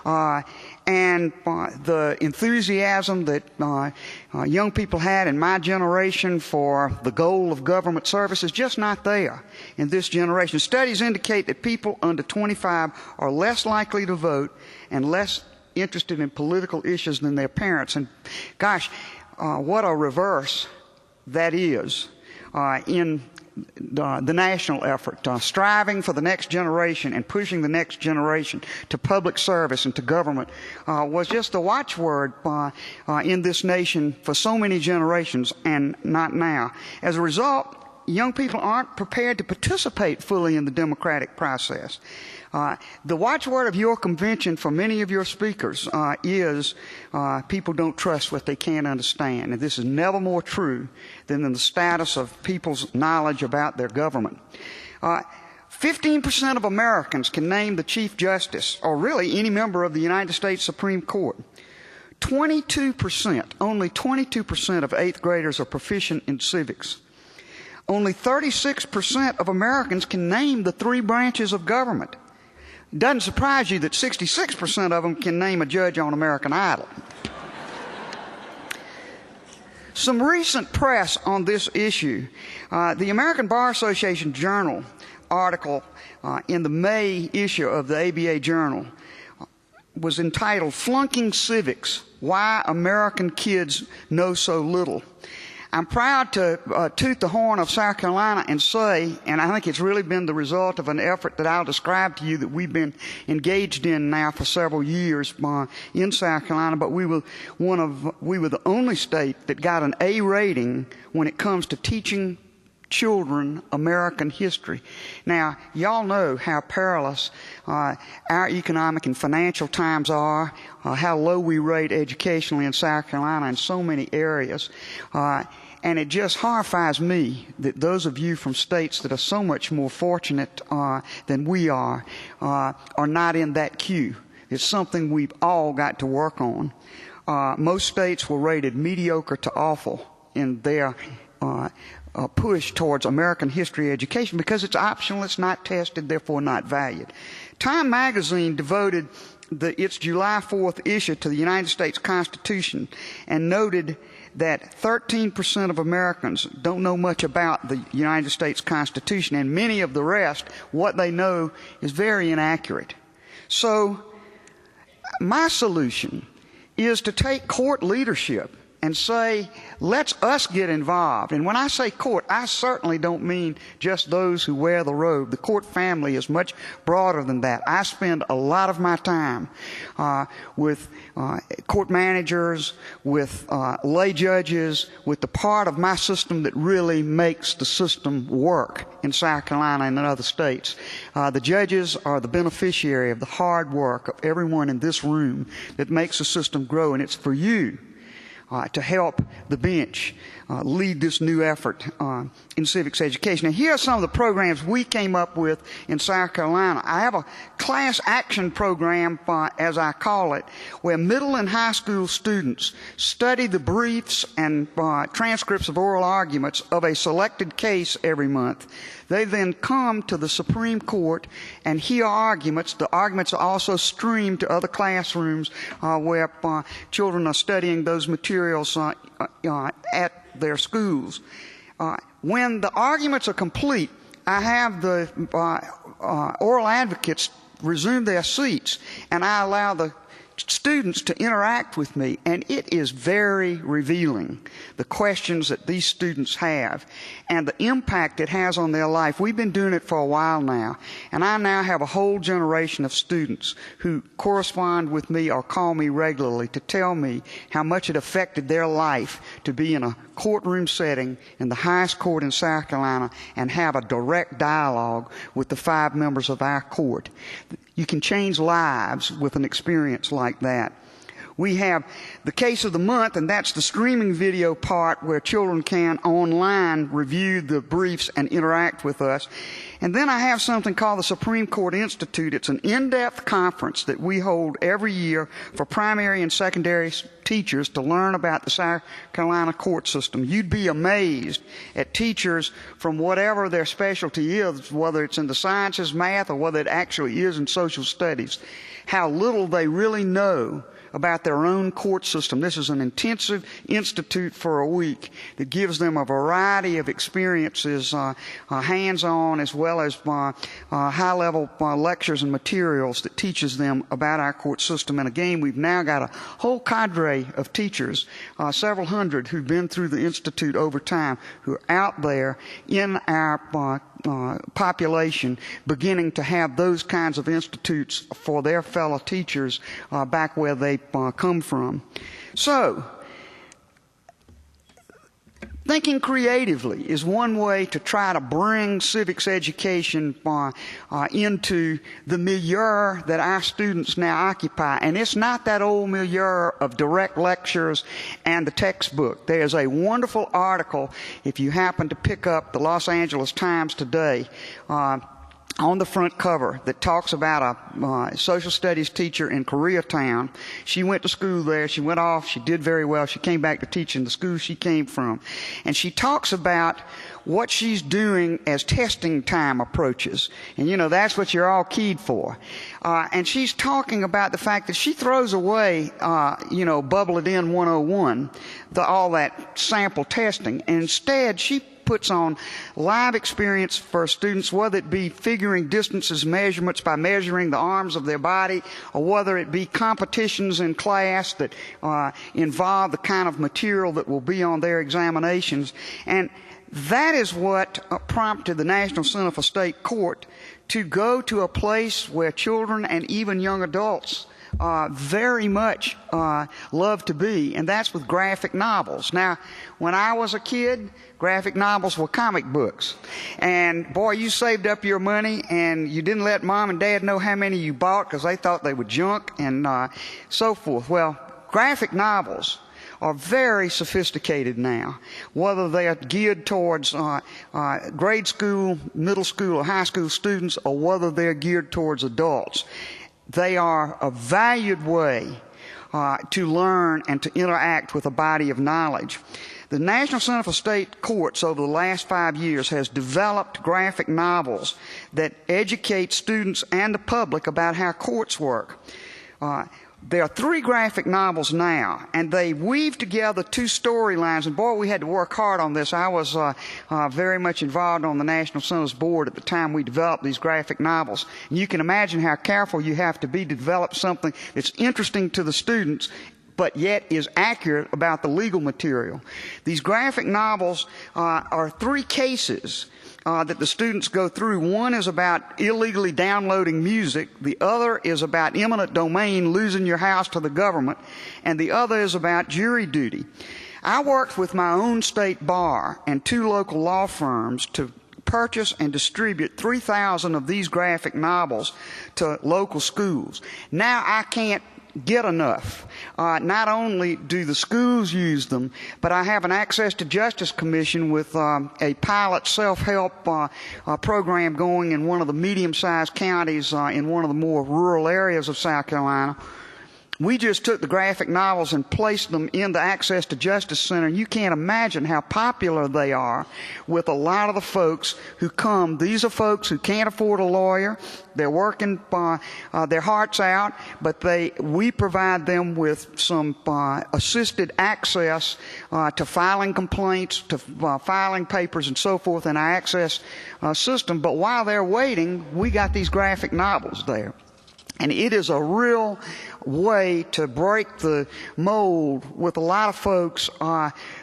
And the enthusiasm that young people had in my generation for the goal of government service is just not there in this generation. Studies indicate that people under 25 are less likely to vote and less interested in political issues than their parents. And gosh, what a reverse that is in the national effort, striving for the next generation and pushing the next generation to public service and to government was just a watchword in this nation for so many generations, and not now. As a result, young people aren't prepared to participate fully in the democratic process. The watchword of your convention for many of your speakers is people don't trust what they can't understand. And this is never more true than in the status of people's knowledge about their government. 15% of Americans can name the Chief Justice, or really any member of the United States Supreme Court. 22%, only 22% of 8th graders are proficient in civics. Only 36% of Americans can name the 3 branches of government. It doesn't surprise you that 66% of them can name a judge on American Idol. Some recent press on this issue. The American Bar Association Journal article in the May issue of the ABA Journal was entitled "Flunking Civics: Why American Kids Know So Little." I'm proud to toot the horn of South Carolina and say, and I think it's really been the result of an effort that I'll describe to you that we've been engaged in now for several years in South Carolina, but we were the only state that got an A rating when it comes to teaching children American history. Now, y'all know how perilous our economic and financial times are, how low we rate educationally in South Carolina in so many areas. And it just horrifies me that those of you from states that are so much more fortunate than we are not in that queue. It's something we've all got to work on. Most states were rated mediocre to awful in their push towards American history education because it's optional, it's not tested, therefore not valued. Time magazine devoted its July 4th issue to the United States Constitution and noted that 13% of Americans don't know much about the United States Constitution, and many of the rest, what they know is very inaccurate. So my solution is to take court leadership and say, let's us get involved. And when I say court, I certainly don't mean just those who wear the robe. The court family is much broader than that. I spend a lot of my time with court managers, with lay judges, with the part of my system that really makes the system work in South Carolina and in other states. The judges are the beneficiary of the hard work of everyone in this room that makes the system grow, and it's for you to help the bench lead this new effort in civics education. Now, here are some of the programs we came up with in South Carolina. I have a class action program, as I call it, where middle and high school students study the briefs and transcripts of oral arguments of a selected case every month. They then come to the Supreme Court and hear arguments. The arguments are also streamed to other classrooms where children are studying those materials at their schools. When the arguments are complete, I have the oral advocates resume their seats, and I allow the students to interact with me, and it is very revealing, the questions that these students have and the impact it has on their life. We've been doing it for a while now, and I now have a whole generation of students who correspond with me or call me regularly to tell me how much it affected their life to be in a courtroom setting in the highest court in South Carolina and have a direct dialogue with the 5 members of our court. You can change lives with an experience like that. We have the case of the month, and that's the streaming video part where children can online review the briefs and interact with us. And then I have something called the Supreme Court Institute. It's an in-depth conference that we hold every year for primary and secondary teachers to learn about the South Carolina court system. You'd be amazed at teachers from whatever their specialty is, whether it's in the sciences, math, or whether it actually is in social studies, how little they really know about their own court system. This is an intensive institute for a week that gives them a variety of experiences, hands-on as well as high-level lectures and materials that teaches them about our court system. And again, we've now got a whole cadre of teachers, several hundred who've been through the institute over time, who are out there in our population beginning to have those kinds of institutes for their fellow teachers back where they come from. So, thinking creatively is one way to try to bring civics education into the milieu that our students now occupy. And it's not that old milieu of direct lectures and the textbook. There's a wonderful article, if you happen to pick up the Los Angeles Times today, on the front cover that talks about a social studies teacher in Koreatown. She went to school there. She went off. She did very well. She came back to teach in the school she came from. And she talks about what she's doing as testing time approaches. And, you know, that's what you're all keyed for. And she's talking about the fact that she throws away, Bubble It In 101, all that sample testing. And instead, she puts on live experience for students, whether it be figuring distances measurements by measuring the arms of their body, or whether it be competitions in class that involve the kind of material that will be on their examinations. And that is what prompted the National Center for State Court to go to a place where children and even young adults very much love to be, and that's with graphic novels. Now, when I was a kid, graphic novels were comic books. And boy, you saved up your money and you didn't let mom and dad know how many you bought because they thought they were junk and so forth. Well, graphic novels are very sophisticated now, whether they are geared towards grade school, middle school, or high school students, or whether they're geared towards adults. They are a valued way to learn and to interact with a body of knowledge. The National Center for State Courts over the last 5 years has developed graphic novels that educate students and the public about how courts work. There are 3 graphic novels now, and they weave together 2 storylines. And boy, we had to work hard on this. I was very much involved on the National Center's board at the time we developed these graphic novels. And you can imagine how careful you have to be to develop something that's interesting to the students, but yet is accurate about the legal material. These graphic novels are 3 cases that the students go through. One is about illegally downloading music. The other is about eminent domain, losing your house to the government. And the other is about jury duty. I worked with my own state bar and 2 local law firms to purchase and distribute 3,000 of these graphic novels to local schools. Now I can't get enough. Not only do the schools use them, but I have an Access to Justice Commission with a pilot self-help program going in one of the medium-sized counties in one of the more rural areas of South Carolina. We just took the graphic novels and placed them in the Access to Justice Center. You can't imagine how popular they are with a lot of the folks who come. These are folks who can't afford a lawyer. They're working their hearts out, but we provide them with some assisted access to filing complaints, to filing papers, and so forth in our access system. But while they're waiting, we got these graphic novels there. And it is a real way to break the mold with a lot of folks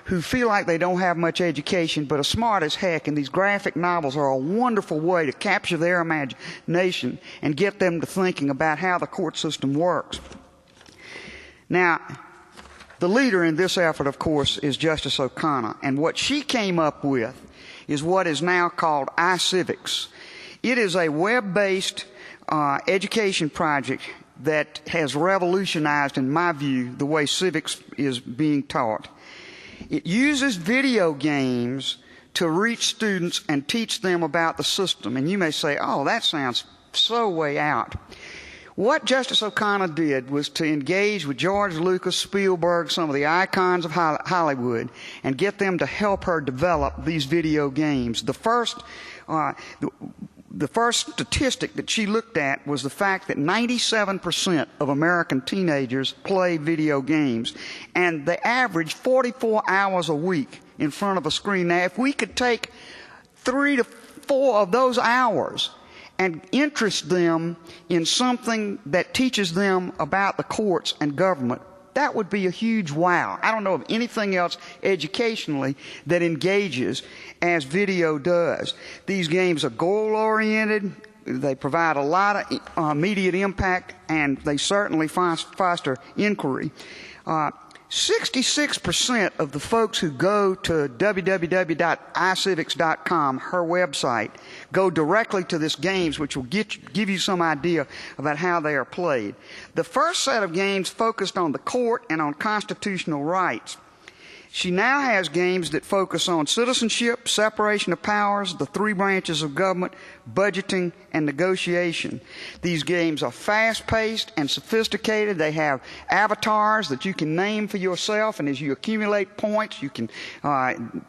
who feel like they don't have much education but are smart as heck. And these graphic novels are a wonderful way to capture their imagination and get them to thinking about how the court system works. Now, the leader in this effort, of course, is Justice O'Connor. And what she came up with is what is now called iCivics. It is a web-based education project that has revolutionized, in my view, the way civics is being taught. It uses video games to reach students and teach them about the system. And you may say, oh, that sounds so way out. What Justice O'Connor did was to engage with George Lucas, Spielberg, some of the icons of Hollywood, and get them to help her develop these video games. The first statistic that she looked at was the fact that 97% of American teenagers play video games, and they average 44 hours a week in front of a screen. Now, if we could take 3 to 4 of those hours and interest them in something that teaches them about the courts and government, that would be a huge wow. I don't know of anything else educationally that engages as video does. These games are goal-oriented. They provide a lot of immediate impact, and they certainly foster inquiry. 66% of the folks who go to www.iCivics.com, her website, go directly to this games, which will give you some idea about how they are played. The first set of games focused on the court and on constitutional rights. She now has games that focus on citizenship, separation of powers, the 3 branches of government, budgeting, and negotiation. These games are fast-paced and sophisticated. They have avatars that you can name for yourself, and as you accumulate points, you can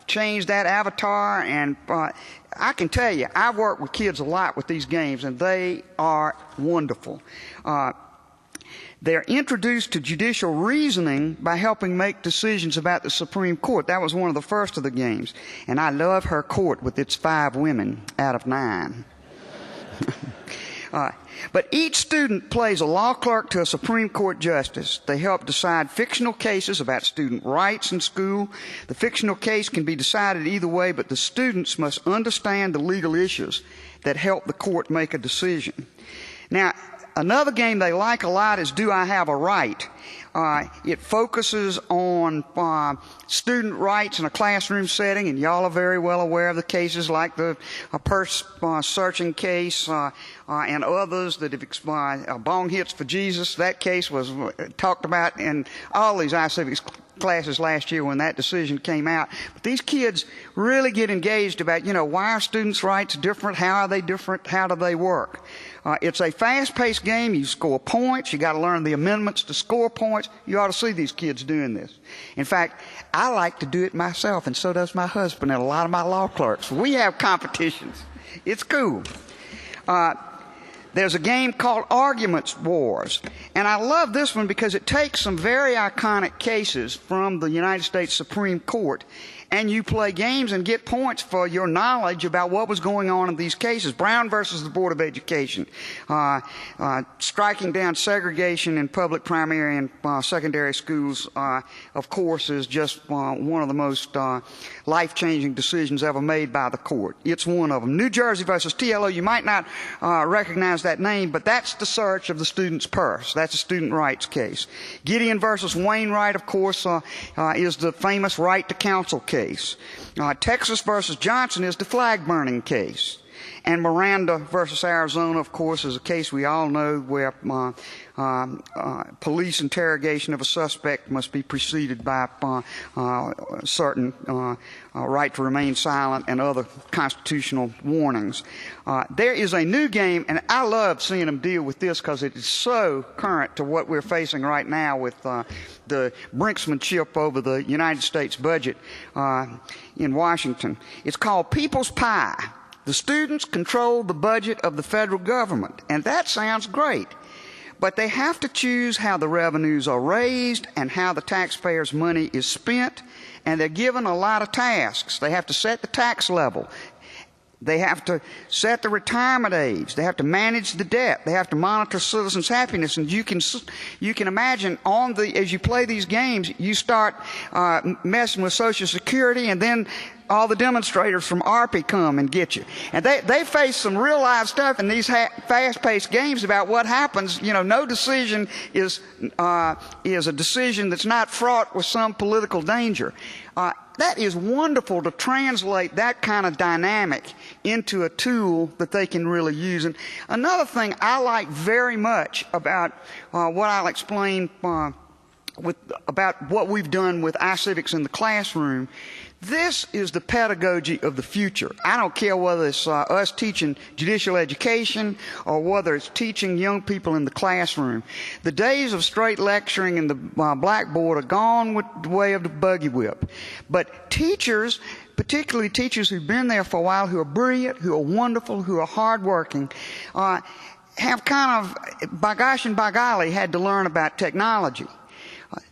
change that avatar. And I can tell you, I've worked with kids a lot with these games, and they are wonderful. They're introduced to judicial reasoning by helping make decisions about the Supreme Court. That was one of the first of the games. And I love her court with its 5 women out of 9. But each student plays a law clerk to a Supreme Court justice. They help decide fictional cases about student rights in school. The fictional case can be decided either way, but the students must understand the legal issues that help the court make a decision. Now, another game they like a lot is Do I Have a Right? It focuses on student rights in a classroom setting, and y'all are very well aware of the cases like the purse searching case and others that have bong hits for Jesus. That case was talked about in all these iCivics classes last year when that decision came out. But these kids really get engaged about, why are students' rights different? How are they different? How do they work? It's a fast-paced game. You score points. You got to learn the amendments to score points. You ought to see these kids doing this. In fact, I like to do it myself, and so does my husband and a lot of my law clerks. We have competitions. It's cool. There's a game called Arguments Wars. And I love this one because it takes some very iconic cases from the United States Supreme Court, and you play games and get points for your knowledge about what was going on in these cases. Brown versus the Board of Education, striking down segregation in public primary and secondary schools, of course, is just one of the most life-changing decisions ever made by the court. It's one of them. New Jersey versus TLO, you might not recognize that name, but that's the search of the student's purse. That's a student rights case. Gideon versus Wainwright, of course, is the famous right to counsel case. Texas versus Johnson is the flag burning case. And Miranda versus Arizona, of course, is a case we all know where police interrogation of a suspect must be preceded by certain right to remain silent and other constitutional warnings. There is a new game, and I love seeing them deal with this because it is so current to what we're facing right now with the brinksmanship over the United States budget in Washington. It's called People's Pie. The students control the budget of the federal government, and that sounds great. But they have to choose how the revenues are raised and how the taxpayers' money is spent, and they're given a lot of tasks. They have to set the tax level. They have to set the retirement age. They have to manage the debt. They have to monitor citizens' happiness. And you can imagine as you play these games, you start messing with Social Security, and then all the demonstrators from ARPI come and get you. And they face some real live stuff in these fast-paced games about what happens. You know, no decision is a decision that's not fraught with some political danger. That is wonderful to translate that kind of dynamic into a tool that they can really use. And another thing I like very much about what I'll explain about what we've done with iCivics in the classroom, this is the pedagogy of the future. I don't care whether it's us teaching judicial education or whether it's teaching young people in the classroom. The days of straight lecturing in the blackboard are gone with the way of the buggy whip. But teachers, particularly teachers who've been there for a while, who are brilliant, who are wonderful, who are hardworking, have kind of, by gosh and by golly, had to learn about technology.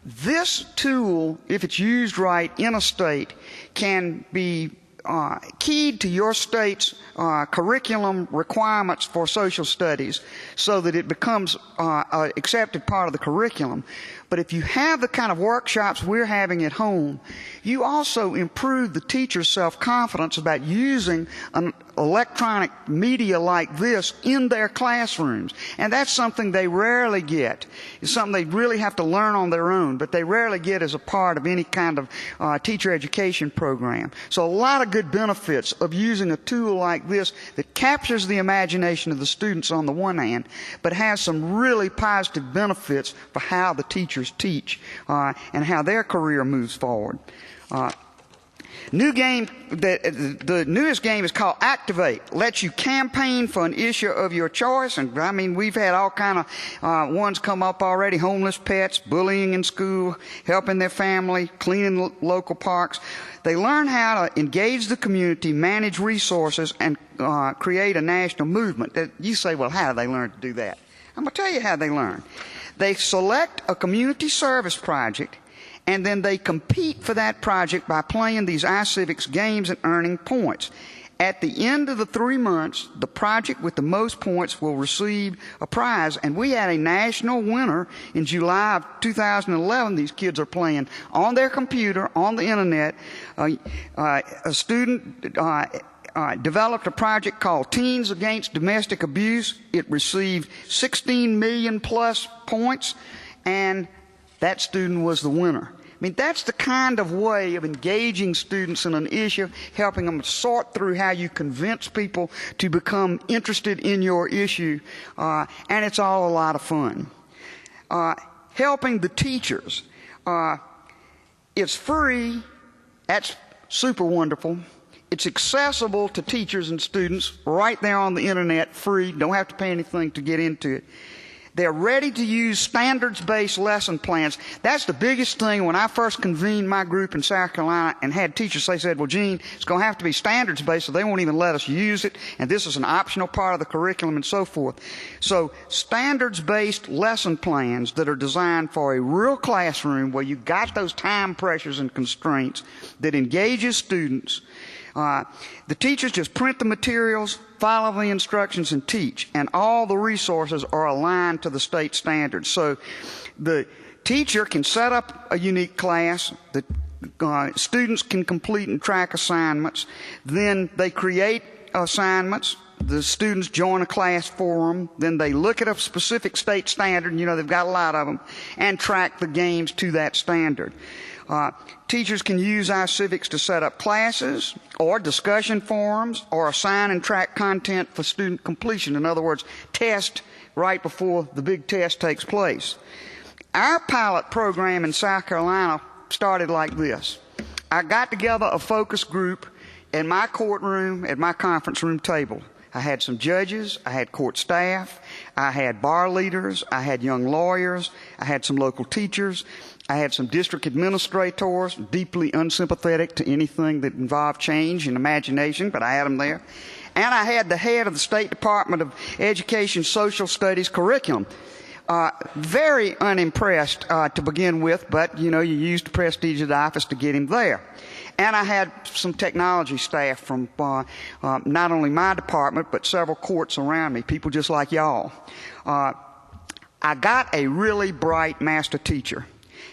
This tool, if it's used right in a state, can be keyed to your state's curriculum requirements for social studies so that it becomes an accepted part of the curriculum. But if you have the kind of workshops we're having at home, you also improve the teacher's self-confidence about using an electronic media like this in their classrooms. And that's something they rarely get. It's something they really have to learn on their own, but they rarely get as a part of any kind of teacher education program. So a lot of good benefits of using a tool like this that captures the imagination of the students on the one hand, but has some really positive benefits for how the teachers teach and how their career moves forward. New game, the newest game is called Activate. Lets you campaign for an issue of your choice. And I mean, we've had all kind of ones come up already: homeless pets, bullying in school, helping their family, cleaning local parks. They learn how to engage the community, manage resources, and create a national movement. You say, well, how do they learn to do that? I'm going to tell you how they learn. They select a community service project, and then they compete for that project by playing these iCivics games and earning points. At the end of the 3 months, the project with the most points will receive a prize. And we had a national winner in July of 2011. These kids are playing on their computer, on the internet. A student developed a project called Teens Against Domestic Abuse. It received 16 million plus points, and that student was the winner. I mean, that's the kind of way of engaging students in an issue, helping them sort through how you convince people to become interested in your issue, and it's all a lot of fun. Helping the teachers. It's free. That's super wonderful. It's accessible to teachers and students right there on the internet, free. Don't have to pay anything to get into it. They're ready to use standards-based lesson plans. That's the biggest thing. When I first convened my group in South Carolina and had teachers, they said, well, Gene, it's going to have to be standards-based, so they won't even let us use it, and this is an optional part of the curriculum and so forth. So standards-based lesson plans that are designed for a real classroom where you got those time pressures and constraints that engages students. The teachers just print the materials, follow the instructions, and teach. And all the resources are aligned to the state standards. So the teacher can set up a unique class. The students can complete and track assignments. Then they create assignments. The students join a class forum. Then they look at a specific state standard, and they've got a lot of them, and track the games to that standard. Teachers can use iCivics to set up classes or discussion forums or assign and track content for student completion. In other words, test right before the big test takes place. Our pilot program in South Carolina started like this. I got together a focus group in my courtroom at my conference room table. I had some judges, I had court staff, I had bar leaders, I had young lawyers, I had some local teachers, I had some district administrators, deeply unsympathetic to anything that involved change and imagination, but I had them there. And I had the head of the State Department of Education Social Studies curriculum. Very unimpressed to begin with, but you use the prestige of the office to get him there. And I had some technology staff from not only my department, but several courts around me, people just like y'all. I got a really bright master teacher,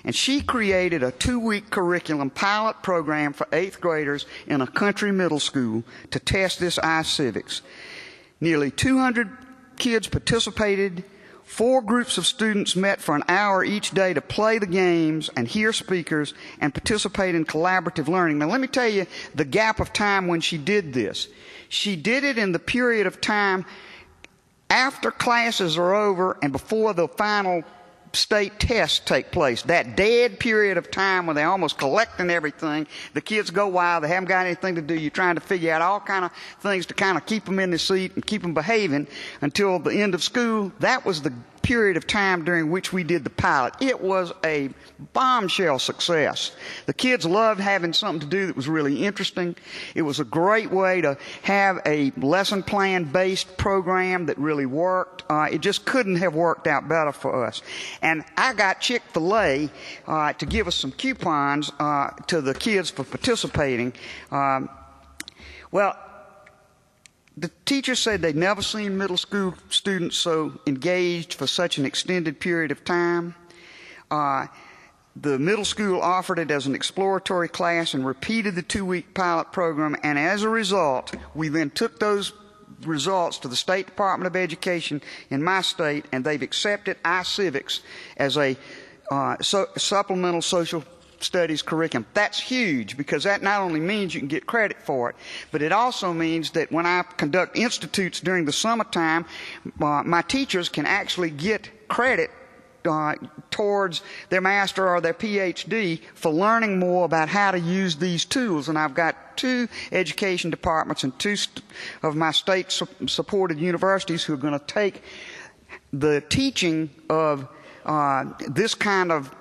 and she created a 2-week curriculum pilot program for 8th graders in a country middle school to test this iCivics. Nearly 200 kids participated. 4 groups of students met for an hour each day to play the games and hear speakers and participate in collaborative learning. Now, let me tell you the gap of time when she did this. She did it in the period of time after classes are over and before the final state tests take place. That dead period of time when they're almost collecting everything. The kids go wild. They haven't got anything to do. You're trying to figure out all kind of things to kind of keep them in the seat and keep them behaving until the end of school. That was the period of time during which we did the pilot. It was a bombshell success. The kids loved having something to do that was really interesting. It was a great way to have a lesson plan based program that really worked. It just couldn't have worked out better for us. And I got Chick-fil-A to give us some coupons to the kids for participating. Well, the teacher said they'd never seen middle school students so engaged for such an extended period of time. The middle school offered it as an exploratory class and repeated the 2-week pilot program, and as a result, we then took those results to the State Department of Education in my state, and they've accepted iCivics as a supplemental social studies curriculum. That's huge, because that not only means you can get credit for it, but it also means that when I conduct institutes during the summertime, my teachers can actually get credit towards their master or their PhD for learning more about how to use these tools. And I've got 2 education departments and 2 of my state-supported universities who are going to take the teaching of this kind of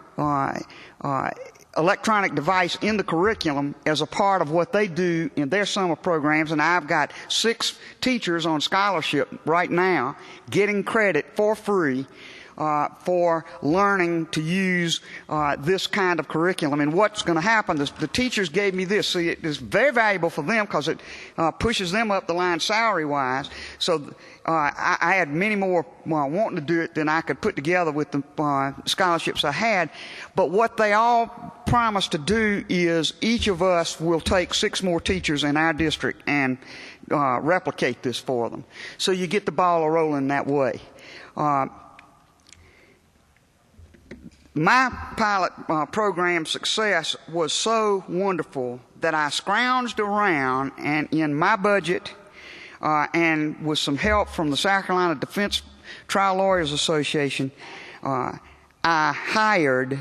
electronic device in the curriculum as a part of what they do in their summer programs. And I've got 6 teachers on scholarship right now getting credit for free for learning to use this kind of curriculum. And what's going to happen, the teachers gave me this. See, it is very valuable for them because it pushes them up the line salary-wise. So I had many more wanting to do it than I could put together with the scholarships I had. But what they all promised to do is each of us will take 6 more teachers in our district and replicate this for them. So you get the ball rolling that way. My pilot program success was so wonderful that I scrounged around, and in my budget and with some help from the South Carolina Defense Trial Lawyers Association, I hired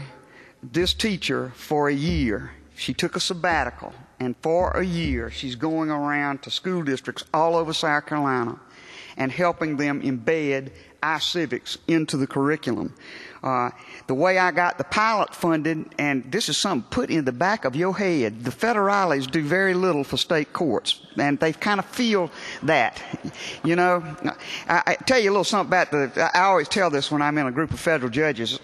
this teacher for a year. She took a sabbatical, and for a year she's going around to school districts all over South Carolina and helping them embed iCivics into the curriculum. The way I got the pilot funded, and this is something put in the back of your head, the federales do very little for state courts, and they kind of feel that. You know, I tell you a little something about I always tell this when I'm in a group of federal judges.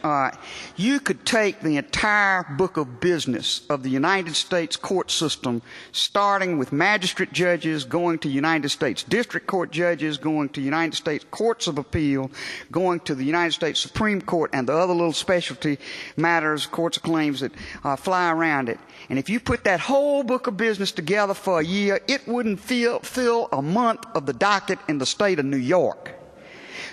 You could take the entire book of business of the United States court system, starting with magistrate judges, going to United States district court judges, going to United States courts of appeal, going to the United States Supreme Court, and the other little specialty matters, courts of claims that fly around it. And if you put that whole book of business together for a year, it wouldn't fill a month of the docket in the state of New York.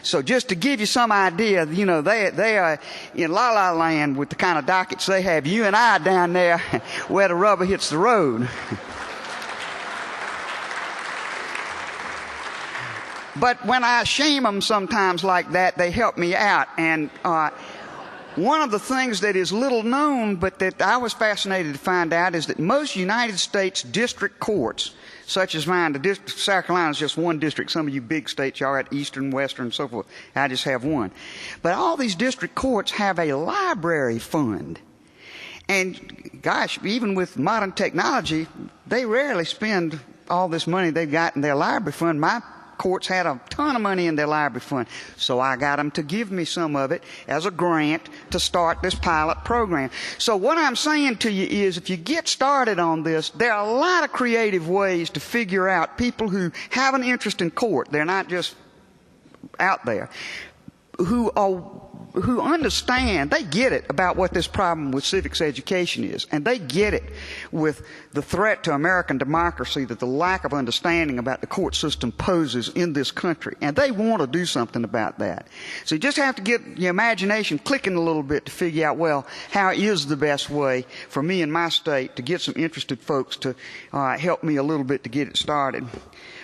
So just to give you some idea, you know, they are in la-la land with the kind of dockets they have. You and I down there where the rubber hits the road. But when I shame them sometimes like that, they help me out. And one of the things that is little known, but that I was fascinated to find out, is that most United States district courts, such as mine, the district of South Carolina is just one district. Some of you big states, y'all at Eastern, Western, and so forth. I just have one. But all these district courts have a library fund. And gosh, even with modern technology, they rarely spend all this money they've got in their library fund. My courts had a ton of money in their library fund, so I got them to give me some of it as a grant to start this pilot program. So what I'm saying to you is, if you get started on this, there are a lot of creative ways to figure out people who have an interest in court. They're not just out there, who understand, they get it about what this problem with civics education is, and they get it with the threat to American democracy that the lack of understanding about the court system poses in this country, and they want to do something about that. So you just have to get your imagination clicking a little bit to figure out, well, how is the best way for me in my state to get some interested folks to help me a little bit to get it started.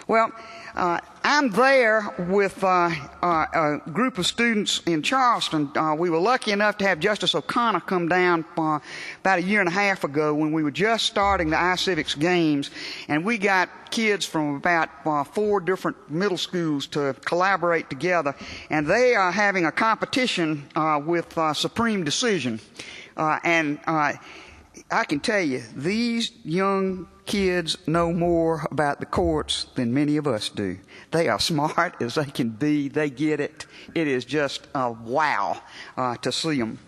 Well, I'm there with a group of students in Charleston. We were lucky enough to have Justice O'Connor come down about a year and a half ago when we were just starting the iCivics games, and we got kids from about 4 different middle schools to collaborate together, and they are having a competition with Supreme Decision. And I can tell you, these young kids know more about the courts than many of us do. They are smart as they can be. They get it. It is just a wow to see them.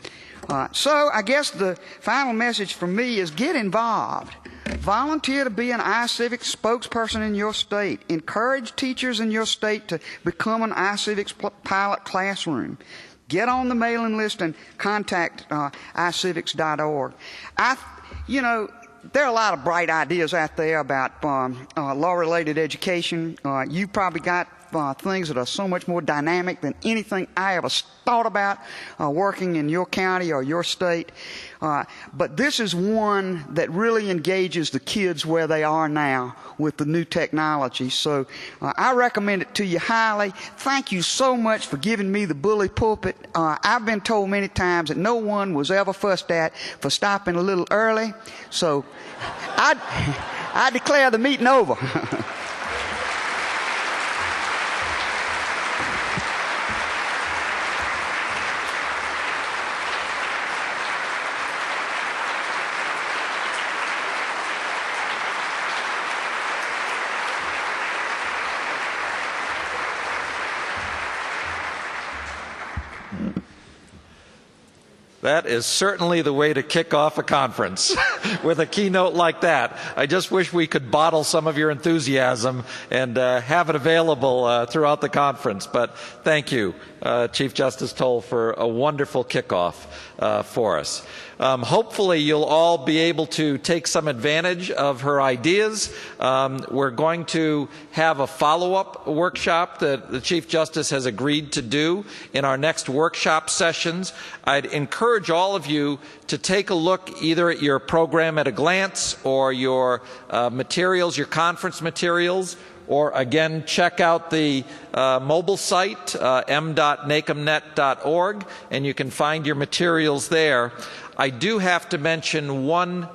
So I guess the final message from me is get involved. Volunteer to be an iCivics spokesperson in your state. Encourage teachers in your state to become an iCivics pilot classroom. Get on the mailing list and contact iCivics.org. You know, there are a lot of bright ideas out there about law-related education. You probably got things that are so much more dynamic than anything I ever thought about working in your county or your state. But this is one that really engages the kids where they are now with the new technology. So I recommend it to you highly. Thank you so much for giving me the bully pulpit. I've been told many times that no one was ever fussed at for stopping a little early. So I declare the meeting over. That is certainly the way to kick off a conference with a keynote like that. I just wish we could bottle some of your enthusiasm and have it available throughout the conference. But thank you, Chief Justice Toll, for a wonderful kickoff for us. Hopefully you'll all be able to take some advantage of her ideas. We're going to have a follow-up workshop that the Chief Justice has agreed to do in our next workshop sessions. I'd encourage all of you to take a look either at your program at a glance or your materials, your conference materials, or again, check out the mobile site, m.nacmnet.org, and you can find your materials there. I do have to mention one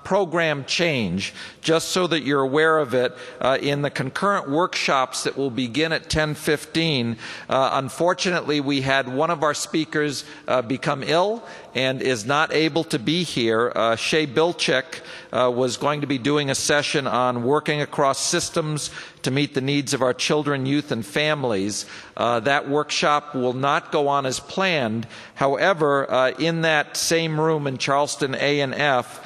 program change, just so that you're aware of it. In the concurrent workshops that will begin at 10:15, unfortunately, we had one of our speakers become ill and is not able to be here. Shay Bilchik was going to be doing a session on working across systems to meet the needs of our children, youth, and families. That workshop will not go on as planned. However, in that same room in Charleston A&F,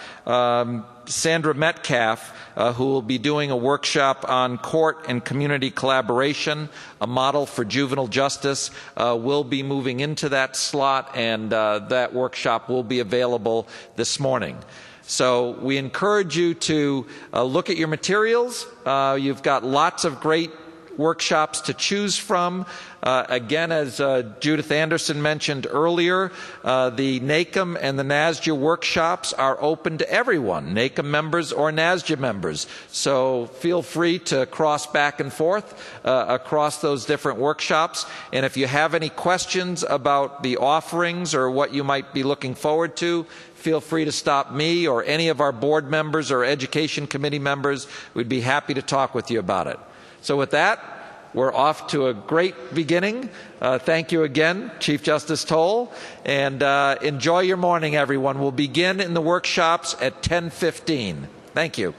Sandra Metcalf, who will be doing a workshop on court and community collaboration, a model for juvenile justice, will be moving into that slot, and that workshop will be available this morning. So we encourage you to look at your materials. You've got lots of great workshops to choose from. Again, as Judith Anderson mentioned earlier, the NACM and the NASJA workshops are open to everyone, NACM members or NASJA members. So feel free to cross back and forth across those different workshops. And if you have any questions about the offerings or what you might be looking forward to, feel free to stop me or any of our board members or education committee members. We'd be happy to talk with you about it. So with that, we're off to a great beginning. Thank you again, Chief Justice Toll, and enjoy your morning, everyone. We'll begin in the workshops at 10:15. Thank you.